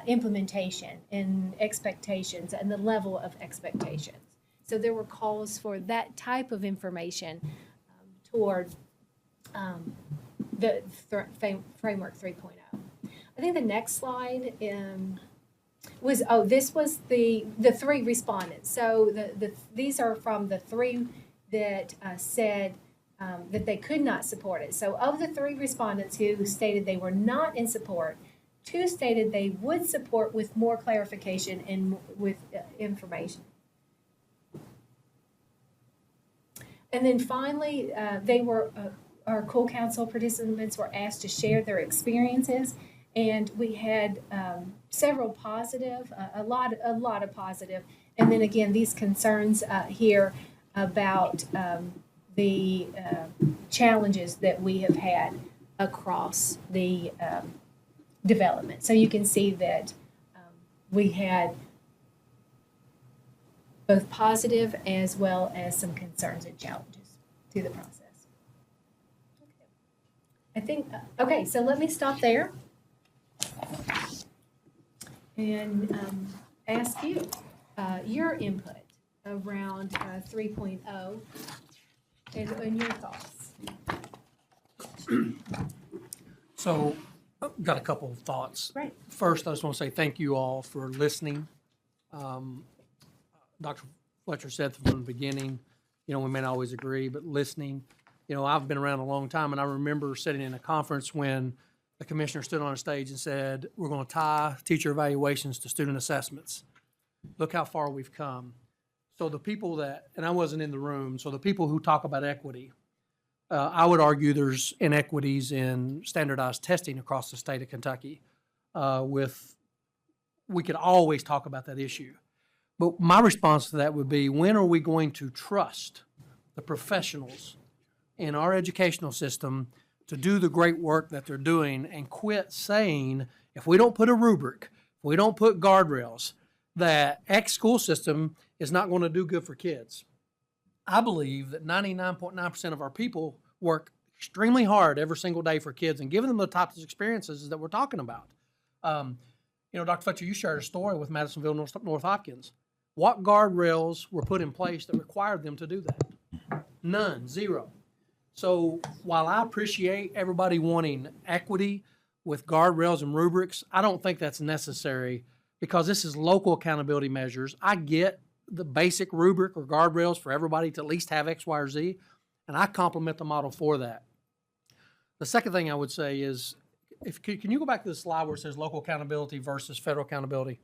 implementation and expectations and the level of expectations. So there were calls for that type of information toward the Framework 3.0. I think the next slide was, this was the 3 respondents. So these are from the 3 that said that they could not support it. So of the 3 respondents who stated they were not in support, 2 stated they would support with more clarification and with information. And then finally, our Cool Council participants were asked to share their experiences, and we had several positive, a lot of positive, And then again, these concerns here about the challenges that we have had across the development. So you can see that we had both positive as well as some concerns and challenges through the process. I think, okay, so let me stop there and ask you your input around 3.0 and your thoughts. So, I've got a couple of thoughts. Right. First, I just want to say thank you all for listening. Dr. Fletcher said from the beginning, you know, we may not always agree, but listening. You know, I've been around a long time, and I remember sitting in a conference when the commissioner stood on a stage and said, we're going to tie teacher evaluations to student assessments. Look how far we've come. So the people that, and I wasn't in the room, so the people who talk about equity, I would argue there's inequities in standardized testing across the state of Kentucky. We could always talk about that issue. But my response to that would be, when are we going to trust the professionals in our educational system to do the great work that they're doing and quit saying, if we don't put a rubric, if we don't put guardrails, that X school system is not going to do good for kids. I believe that 99.9% of our people work extremely hard every single day for kids and giving them the types of experiences that we're talking about. You know, Dr. Fletcher, you shared a story with Madisonville North Hopkins. What guardrails were put in place that required them to do that? None, zero. So while I appreciate everybody wanting equity with guardrails and rubrics, I don't think that's necessary because this is local accountability measures. I get the basic rubric or guardrails for everybody to at least have X, Y, or Z, and I compliment the model for that. The second thing I would say is, can you go back to the slide where it says local accountability versus federal accountability?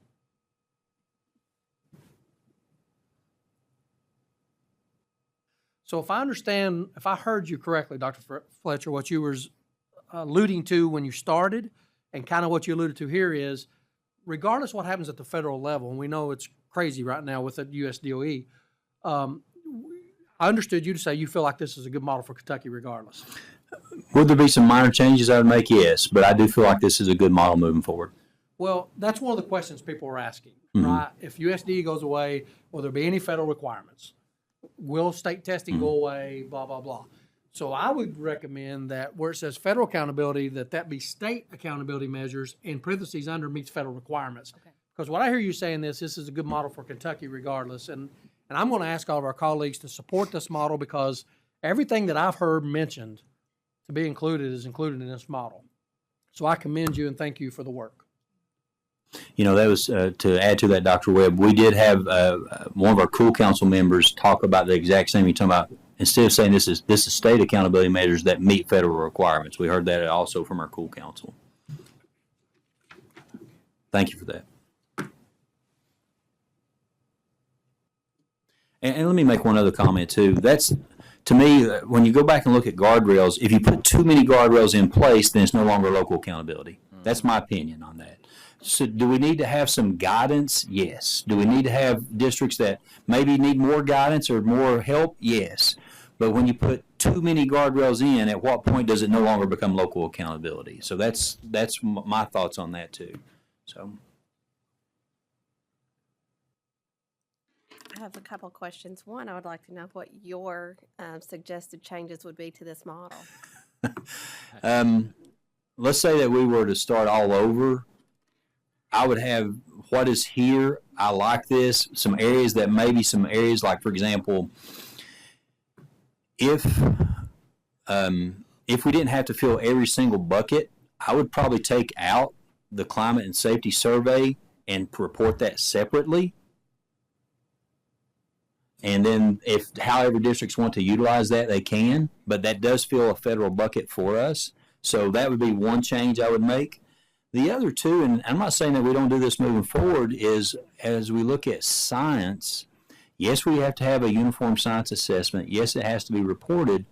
So if I heard you correctly, Dr. Fletcher, what you were alluding to when you started and kind of what you alluded to here is, regardless of what happens at the federal level, and we know it's crazy right now with the US DOE, I understood you to say you feel like this is a good model for Kentucky regardless. Would there be some minor changes I would make? Yes, but I do feel like this is a good model moving forward. Well, that's one of the questions people are asking, right? If USD goes away, will there be any federal requirements? Will state testing go away, blah, blah, blah. So I would recommend that where it says federal accountability, that be state accountability measures in parentheses under meets federal requirements. Okay. Because what I hear you saying this is a good model for Kentucky regardless. And I'm going to ask all of our colleagues to support this model because everything that I've heard mentioned to be included is included in this model. So I commend you and thank you for the work. You know, that was to add to that, Dr. Webb. We did have one of our Cool Council members talk about the exact same. You're talking about instead of saying this is state accountability measures that meet federal requirements. We heard that also from our Cool Council. Thank you for that. And let me make one other comment too. That's, to me, when you go back and look at guardrails, if you put too many guardrails in place, then it's no longer local accountability. That's my opinion on that. So do we need to have some guidance? Yes. Do we need to have districts that maybe need more guidance or more help? Yes. But when you put too many guardrails in, at what point does it no longer become local accountability? So that's my thoughts on that too. So. I have a couple of questions. One, I would like to know what your suggested changes would be to this model. Let's say that we were to start all over. I would have what is here. I like this. Some areas like, for example, if we didn't have to fill every single bucket, I would probably take out the climate and safety survey and report that separately. And then if however districts want to utilize that, they can, but that does fill a federal bucket for us. So that would be one change I would make. The other two, and I'm not saying that we don't do this moving forward, is as we look at science, yes, we have to have a uniform science assessment. Yes, it has to be reported.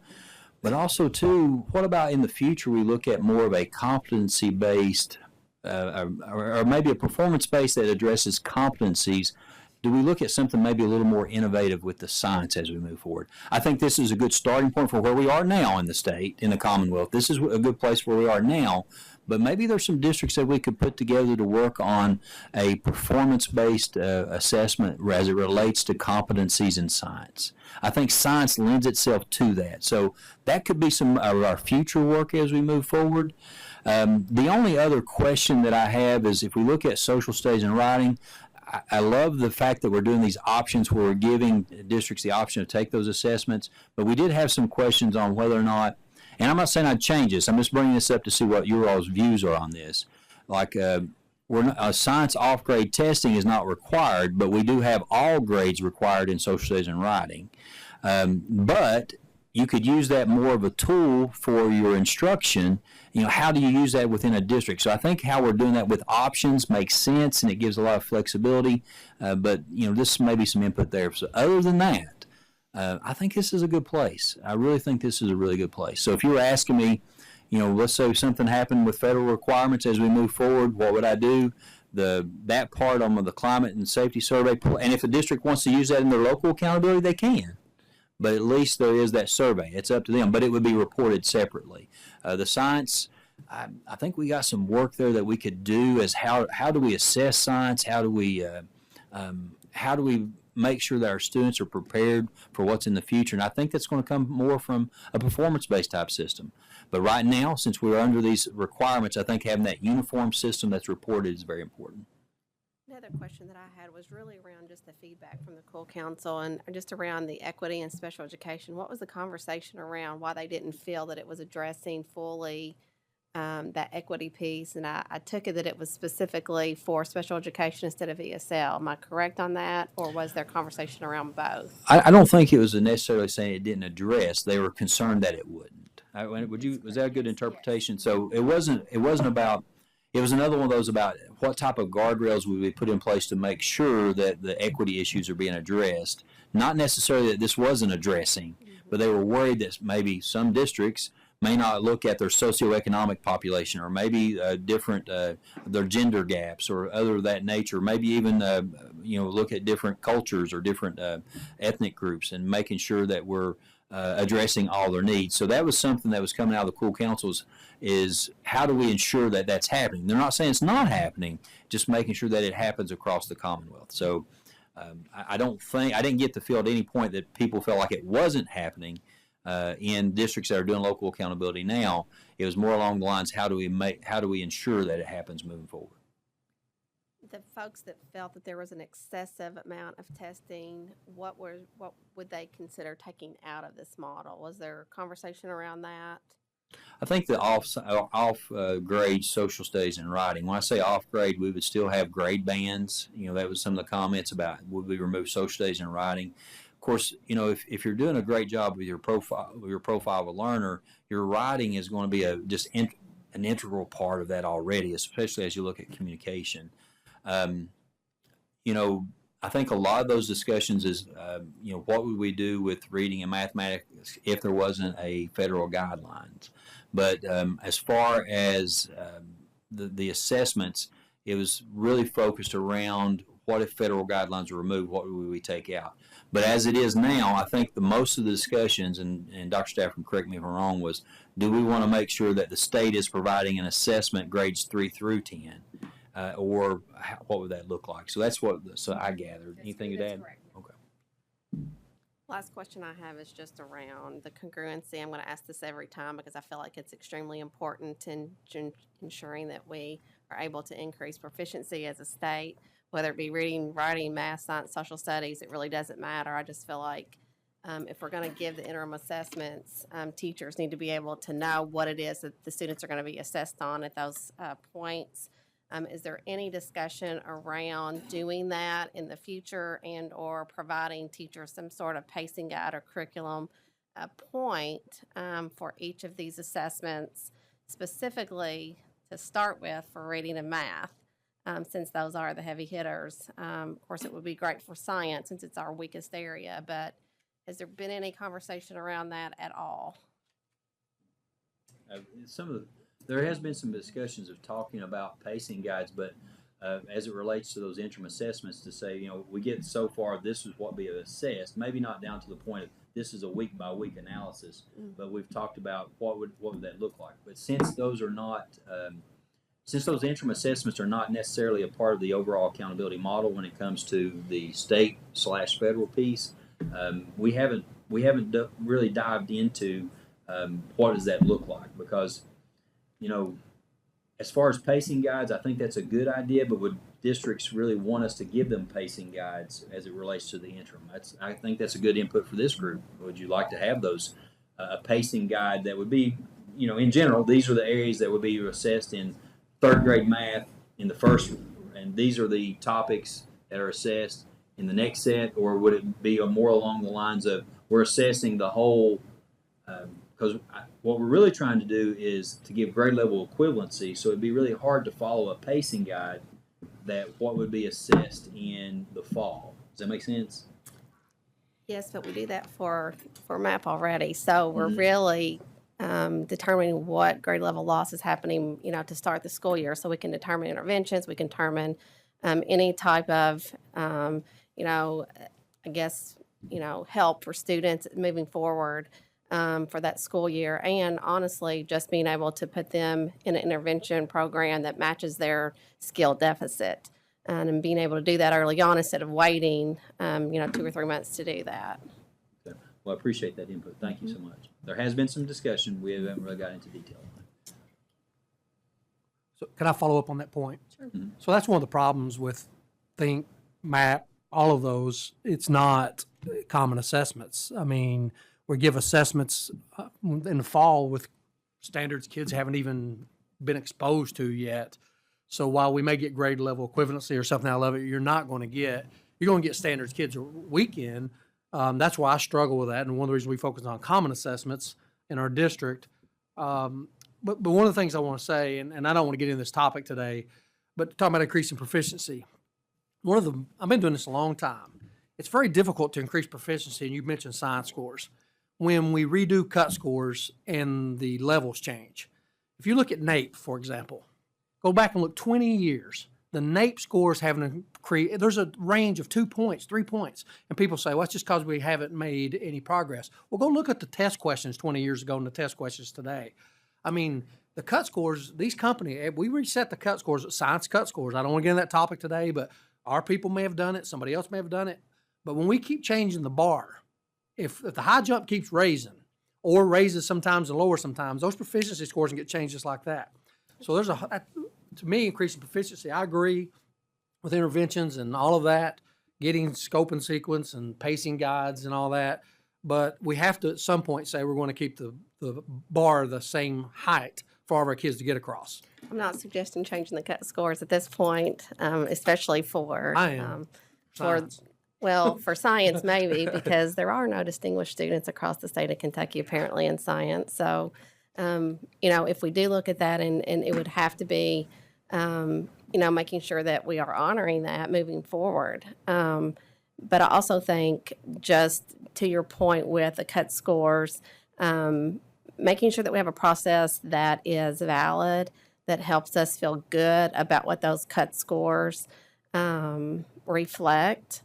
But also, too, what about in the future we look at more of a competency-based or maybe a performance-based that addresses competencies? do we look at something maybe a little more innovative with the science as we move forward? I think this is a good starting point for where we are now in the state, in the Commonwealth. This is a good place where we are now, but maybe there's some districts that we could put together to work on a performance-based assessment as it relates to competencies in science. I think science lends itself to that. So that could be some of our future work as we move forward. The only other question that I have is if we look at social studies and writing, I love the fact that we're doing these options where we're giving districts the option to take those assessments, but we did have some questions on whether or not, and I'm not saying I'd change this, I'm just bringing this up to see what your all's views are on this. Like, science off-grade testing is not required, but we do have all grades required in social studies and writing. But you could use that more of a tool for your instruction. You know, how do you use that within a district? So I think how we're doing that with options makes sense, and it gives a lot of flexibility. But, you know, this may be some input there. So other than that, I think this is a good place. I really think this is a really good place. So if you were asking me, you know, let's say something happened with federal requirements as we move forward, what would I do? That part on the climate and safety survey, and if the district wants to use that in their local accountability, they can. But at least there is that survey. It's up to them, but it would be reported separately. The science, I think we got some work there that we could do as how do we assess science? How do we make sure that our students are prepared for what's in the future? And I think that's going to come more from a performance-based type system. But right now, since we're under these requirements, I think having that uniform system that's reported is very important. Another question that I had was really around just the feedback from the Cool Council and just around the equity and special education. What was the conversation around why they didn't feel that it was addressing fully that equity piece? And I took it that it was specifically for special education instead of ESL. Am I correct on that, or was there conversation around both? I don't think it was necessarily saying it didn't address. They were concerned that it wouldn't. Was that a good interpretation? So it wasn't about. It was another one of those about what type of guardrails would we put in place to make sure that the equity issues are being addressed. Not necessarily that this wasn't addressing, but they were worried that maybe some districts may not look at their socioeconomic population, or maybe different their gender gaps or other of that nature. Maybe even look at different cultures or different ethnic groups, and making sure that we're addressing all their needs. So that was something that was coming out of the Cool Councils, is how do we ensure that that's happening? They're not saying it's not happening, just making sure that it happens across the Commonwealth. So I didn't get the feel at any point that people felt like it wasn't happening in districts that are doing local accountability now. It was more along the lines, how do we ensure that it happens moving forward? The folks that felt that there was an excessive amount of testing, what would they consider taking out of this model? Was there conversation around that? I think the off-grade social studies and writing. When I say off-grade, we would still have grade bands. You know, that was some of the comments about would we remove social studies and writing. Of course, you know, if you're doing a great job with your profile of a learner, your writing is going to be an integral part of that already, especially as you look at communication. You know, I think a lot of those discussions is, what would we do with reading and mathematics if there wasn't a federal guidelines? But as far as the assessments, it was really focused around what if federal guidelines were removed, what would we take out? But as it is now, I think most of the discussions, and Dr. Stafford, correct me if I'm wrong, was do we want to make sure that the state is providing an assessment grades 3 through 10? Or what would that look like? So that's so I gathered. Anything you'd add? Correct. Okay. Last question I have is just around the congruency. I'm going to ask this every time because I feel like it's extremely important in ensuring that we are able to increase proficiency as a state, whether it be reading, writing, math, science, social studies. It really doesn't matter. I just feel like if we're going to give the interim assessments, teachers need to be able to know what it is that the students are going to be assessed on at those points. Is there any discussion around doing that in the future, and or providing teachers some sort of pacing guide or curriculum point for each of these assessments, specifically to start with for reading and math, since those are the heavy hitters? Of course, it would be great for science since it's our weakest area, but has there been any conversation around that at all? There has been some discussions of talking about pacing guides, but as it relates to those interim assessments, to say, you know, we get so far, this is what we have assessed, maybe not down to the point of this is a week by week analysis, but we've talked about what would that look like. But since those are not, since those interim assessments are not necessarily a part of the overall accountability model when it comes to the state/federal piece, we haven't really dived into what does that look like, because, you know, as far as pacing guides, I think that's a good idea, but would districts really want us to give them pacing guides as it relates to the interim? I think that's a good input for this group. Would you like to have those, a pacing guide that would be, you know, in general, these are the areas that would be assessed in third grade math in the first, and these are the topics that are assessed in the next set, or would it be more along the lines of we're assessing the whole, because what we're really trying to do is to give grade level equivalency, so it'd be really hard to follow a pacing guide that what would be assessed in the fall. Does that make sense? Yes, but we do that for MAP already. So we're really determining what grade level loss is happening, you know, to start the school year. So we can determine interventions, we can determine any type of, you know, I guess, you know, help for students moving forward for that school year. And honestly, just being able to put them in an intervention program that matches their skill deficit. And being able to do that early on instead of waiting, you know, 2 or 3 months to do that. Okay. Well, I appreciate that input. Thank you so much. There has been some discussion. We haven't really got into detail on it. So can I follow up on that point? Sure. So that's one of the problems with Think, MAP, all of those. It's not common assessments. I mean, we give assessments in the fall with standards kids haven't even been exposed to yet. So while we may get grade level equivalency or something out of it, you're going to get standards kids a week in. That's why I struggle with that. And one of the reasons we focus on common assessments in our district. But one of the things I want to say, and I don't want to get into this topic today, but talking about increasing proficiency. I've been doing this a long time. It's very difficult to increase proficiency, and you mentioned science scores, when we redo cut scores and the levels change. If you look at NAEP, for example, go back and look 20 years. The NAEP scores haven't created, there's a range of 2 points, 3 points. And people say, well, it's just because we haven't made any progress. Well, go look at the test questions 20 years ago and the test questions today. I mean, the cut scores, these companies, we reset the cut scores, science cut scores. I don't want to get into that topic today, but our people may have done it. Somebody else may have done it. But when we keep changing the bar, if the high jump keeps raising or raises sometimes and lower sometimes, those proficiency scores can get changed just like that. So to me, increasing proficiency, I agree with interventions and all of that, getting scope and sequence and pacing guides and all that. But we have to at some point say we're going to keep the bar the same height for all of our kids to get across. I'm not suggesting changing the cut scores at this point, especially for I am. Science. For science maybe, because there are no distinguished students across the state of Kentucky apparently in science. So, you know, if we do look at that, and it would have to be, you know, making sure that we are honoring that moving forward. But I also think, just to your point with the cut scores, making sure that we have a process that is valid, that helps us feel good about what those cut scores reflect,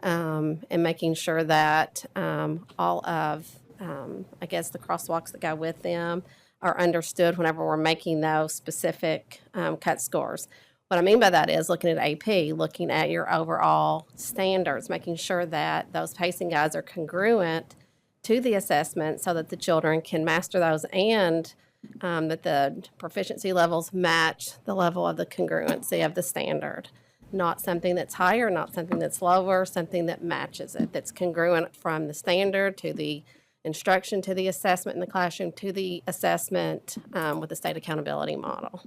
and making sure that all of, I guess, the crosswalks that go with them are understood whenever we're making those specific cut scores. What I mean by that is looking at AP, looking at your overall standards, making sure that those pacing guides are congruent to the assessment so that the children can master those, and that the proficiency levels match the level of the congruency of the standard. Not something that's higher, not something that's lower, something that matches it, that's congruent from the standard to the instruction to the assessment in the classroom to the assessment with the state accountability model.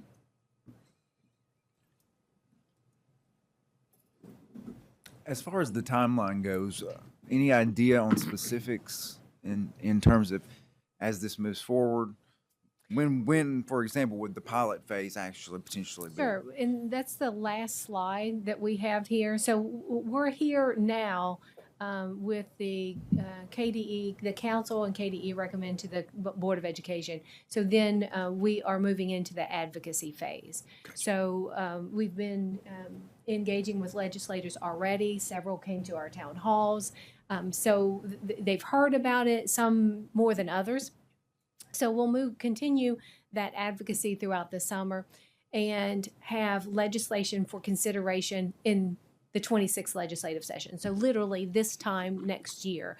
As far as the timeline goes, any idea on specifics in terms of as this moves forward? When, for example, would the pilot phase actually potentially be? Sure, and that's the last slide that we have here. So we're here now with the KDE, the council and KDE recommend to the Board of Education. So then we are moving into the advocacy phase. So we've been engaging with legislators already. Several came to our town halls. So they've heard about it, some more than others. So we'll continue that advocacy throughout the summer and have legislation for consideration in the 26th legislative session. So literally this time next year,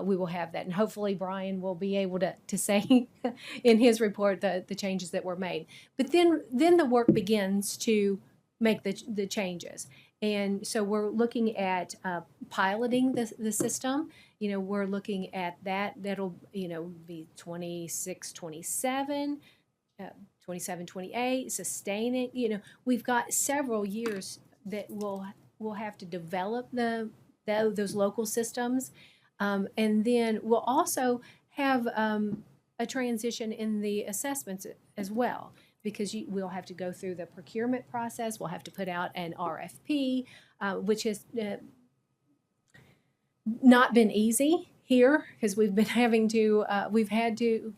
we will have that. And hopefully Brian will be able to say in his report the changes that were made. But then the work begins to make the changes. And so we're looking at piloting the system. You know, we're looking at that. That'll, you know, be 26, 27, 27, 28, sustain it. You know, we've got several years that we'll have to develop those local systems. And then we'll also have a transition in the assessments as well, because we'll have to go through the procurement process. We'll have to put out an RFP, which has not been easy here because we've been having to, we've had to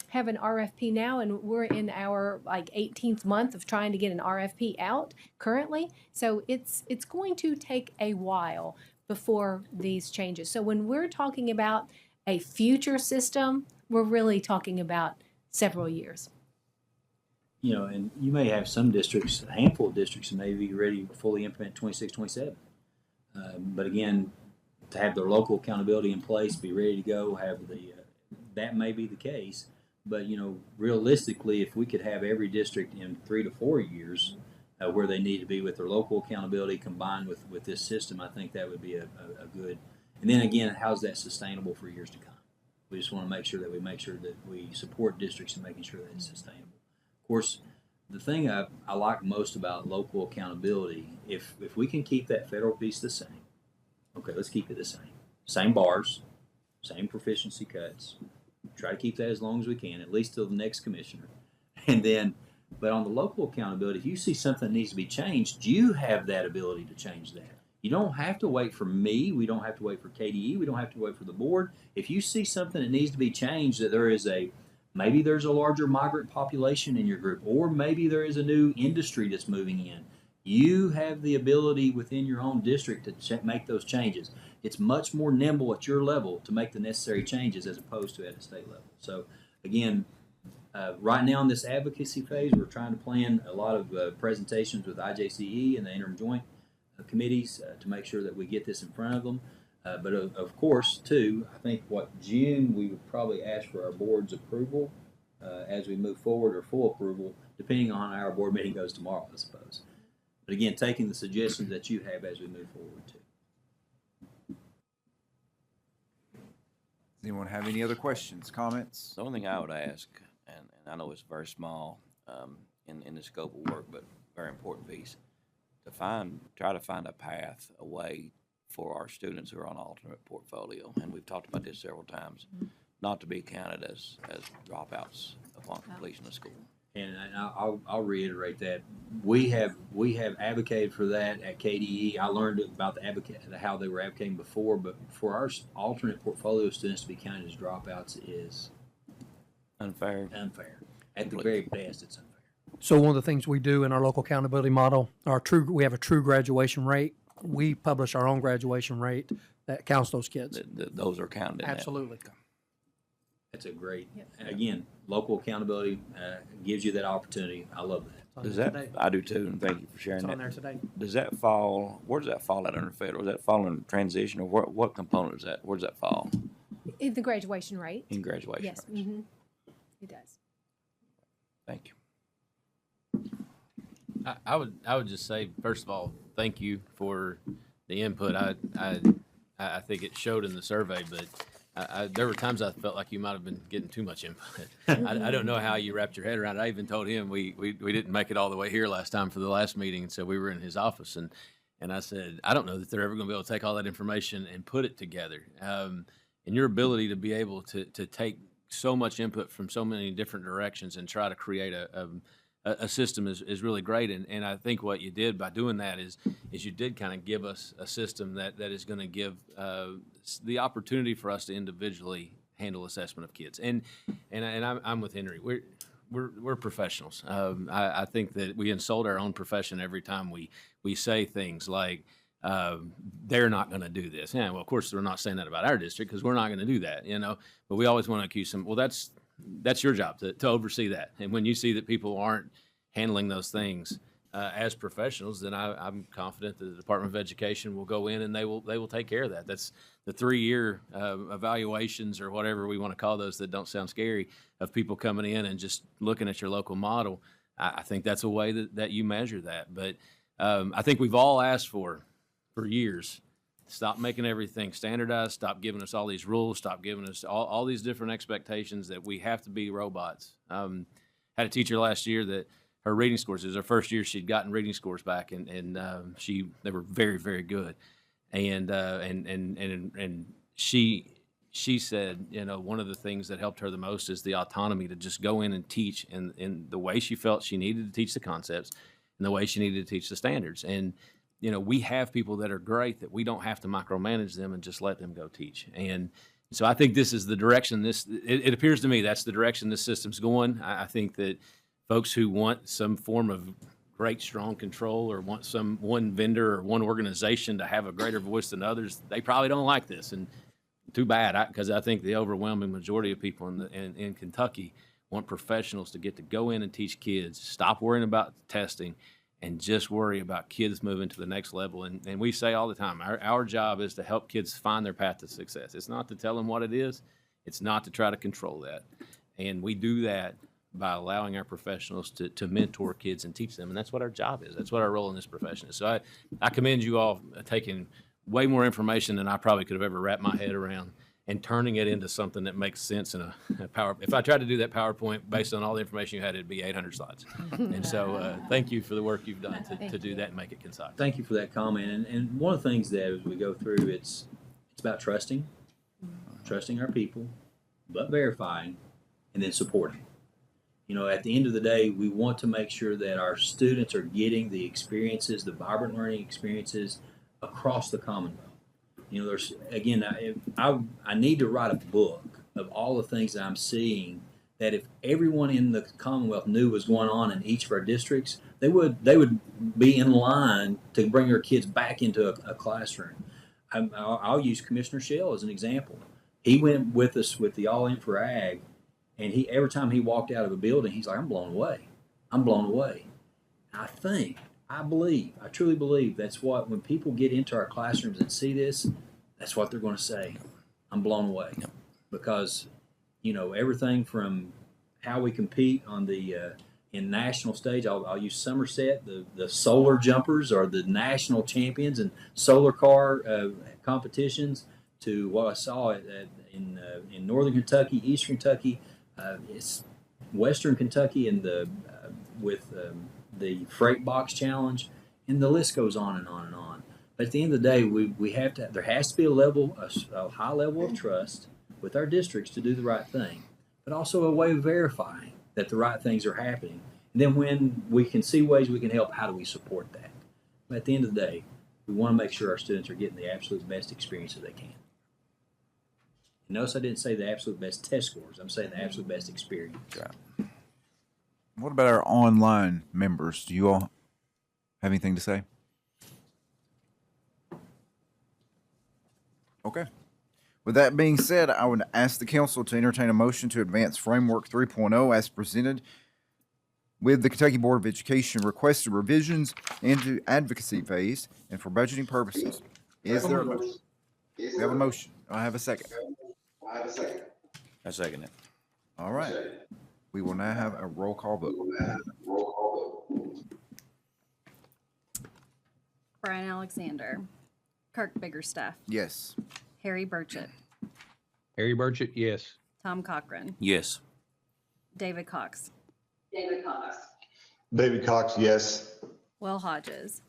have an RFP now, and we're in our like 18th month of trying to get an RFP out currently. So it's going to take a while before these changes. So when we're talking about a future system, we're really talking about several years. You know, and you may have some districts, a handful of districts, that may be ready to fully implement 26, 27. But again, to have their local accountability in place, be ready to go, have the that may be the case. But you know, realistically, if we could have every district in 3 to 4 years where they need to be with their local accountability combined with this system, I think that would be a good. And then again, how's that sustainable for years to come? We just want to make sure that we support districts in making sure that it's sustainable. Of course, the thing I like most about local accountability, if we can keep that federal piece the same, okay, let's keep it the same. Same bars, same proficiency cuts. Try to keep that as long as we can, at least till the next commissioner. And then, but on the local accountability, if you see something that needs to be changed, you have that ability to change that. You don't have to wait for me. We don't have to wait for KDE. We don't have to wait for the board. If you see something that needs to be changed, that there is maybe there's a larger migrant population in your group, or maybe there is a new industry that's moving in. You have the ability within your own district to make those changes. It's much more nimble at your level to make the necessary changes as opposed to at a state level. So again, right now in this advocacy phase, we're trying to plan a lot of presentations with IJCE and the interim joint committees to make sure that we get this in front of them. But of course, too, I think June we would probably ask for our board's approval as we move forward, or full approval, depending on how our board meeting goes tomorrow, I suppose. But again, taking the suggestions that you have as we move forward, too. Does anyone have any other questions, comments? The only thing I would ask, and I know it's very small in the scope of work, but very important piece, try to find a path, a way for our students who are on alternate portfolio, and we've talked about this several times, not to be counted as dropouts upon completion of school. And I'll reiterate that we have advocated for that at KDE. I learned about how they were advocating before, but for our alternate portfolio students to be counted as dropouts is Unfair. At the very best, it's unfair. So one of the things we do in our local accountability model, we have a true graduation rate. We publish our own graduation rate that counts those kids. Those are counted in that. Absolutely. That's a great, again, local accountability gives you that opportunity. I love that. Does that, I do too, and thank you for sharing It's that. on there today. Does that fall, where does that fall at under federal? Does that fall in transition, or what component is that? Where does that fall In the graduation rate. in graduation Yes, rates? it does. Thank you. I would just say, first of all, thank you for the input. I think it showed in the survey, but there were times I felt like you might have been getting too much input. I don't know how you wrapped your head around it. I even told him we didn't make it all the way here last time for the last meeting, and so we were in his office, and I said, I don't know that they're ever going to be able to take all that information and put it together. And your ability to be able to take so much input from so many different directions and try to create a a system is really great. And I think what you did by doing that is you did kind of give us a system that is going to give the opportunity for us to individually handle assessment of kids. And I'm with Henry. We're professionals. I think that we insult our own profession every time we say things like, they're not going to do this. Yeah, well, of course, we're not saying that about our district because we're not going to do that, But we always want to accuse them. Well, that's your job to oversee that. And when you see that people aren't handling those things as professionals, then I'm confident that the Department of Education will go in and they will take care of that. That's the 3-year evaluations or whatever we want to call those that don't sound scary of people coming in and just looking at your local model. I think that's a way that you measure that. But I think we've all asked for years, stop making everything standardized, stop giving us all these rules, stop giving us all these different expectations that we have to be robots. Had a teacher last year that her reading scores, it was her first year she'd gotten reading scores back, and they were very, very good. And she said, one of the things that helped her the most is the autonomy to just go in and teach in the way she felt she needed to teach the concepts and the way she needed to teach the standards. And we have people that are great that we don't have to micromanage them and just let them go teach. And so I think this is the direction it appears to me that's the direction this system's going. I think that folks who want some form of great, strong control or want one vendor or one organization to have a greater voice than others, they probably don't like this. And too bad, because I think the overwhelming majority of people in Kentucky want professionals to get to go in and teach kids, stop worrying about testing, and just worry about kids moving to the next level. And we say all the time, our job is to help kids find their path to success. It's not to tell them what it is. It's not to try to control that. And we do that by allowing our professionals to mentor kids and teach them. And that's what our job is. That's what our role in this profession is. So I commend you all taking way more information than I probably could have ever wrapped my head around and turning it into something that makes sense in a PowerPoint. If I tried to do that PowerPoint based on all the information you had, it'd be 800 slides. And so thank you for the work you've done to do that and make it concise. Thank you for that comment. And one of the things that as we go through, it's about trusting our people, but verifying, and then supporting. At the end of the day, we want to make sure that our students are getting the experiences, the vibrant learning experiences across the Commonwealth. There's, again, I need to write a book of all the things that I'm seeing that if everyone in the Commonwealth knew was going on in each of our districts, they would be in line to bring their kids back into a classroom. I'll use Commissioner Shell as an example. He went with us with the All In for Ag, and every time he walked out of a building, he's like, I'm blown away. I'm blown away. I truly believe that's what, when people get into our classrooms and see this, that's what they're going to say. I'm blown away. Yep. Because, everything from how we compete on the in national stage, I'll use Somerset, the solar jumpers are the national champions in solar car competitions, to what I saw in Northern Kentucky, Eastern Kentucky, it's Western Kentucky, and with the Freight Box Challenge, and the list goes on and on and on. But at the end of the day, there has to be a high level of trust with our districts to do the right thing, but also a way of verifying that the right things are happening. And then when we can see ways we can help, how do we support that? But at the end of the day, we want to make sure our students are getting the absolute best experience that they can. And notice I didn't say the absolute best test scores. I'm saying the absolute best experience. Right. What about our online members? Do you all have anything to say? Okay. With that being said, I would ask the council to entertain a motion to advance Framework 3.0 as presented with the Kentucky Board of Education requested revisions into advocacy phase and for budgeting purposes. Is there a motion? We have a motion. I have a second. I second it. All right. We will now have a roll call vote. Brian Alexander. Kirk Biggerstaff. Yes. Harry Burchett. Harry Burchett, yes. Tom Cochran. Yes. David Cox. David Cox, yes. Will Hodges.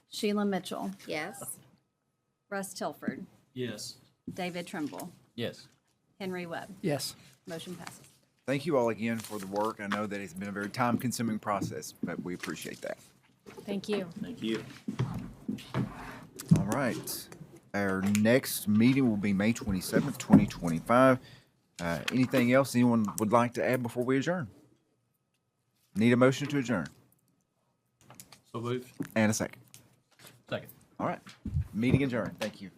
Sheila Mitchell. Yes. Russ Tilford. Yes. David Trimble. Yes. Henry Webb. Yes. Motion passes. thank you all again for the work. I know that it's been a very time-consuming process, but we appreciate that. Thank you. Thank you. All right. Our next meeting will be May 27th, 2025. Anything else anyone would like to add before we adjourn? Need a motion to adjourn? So moved. And a second. Second. All right. Meeting adjourned. Thank you.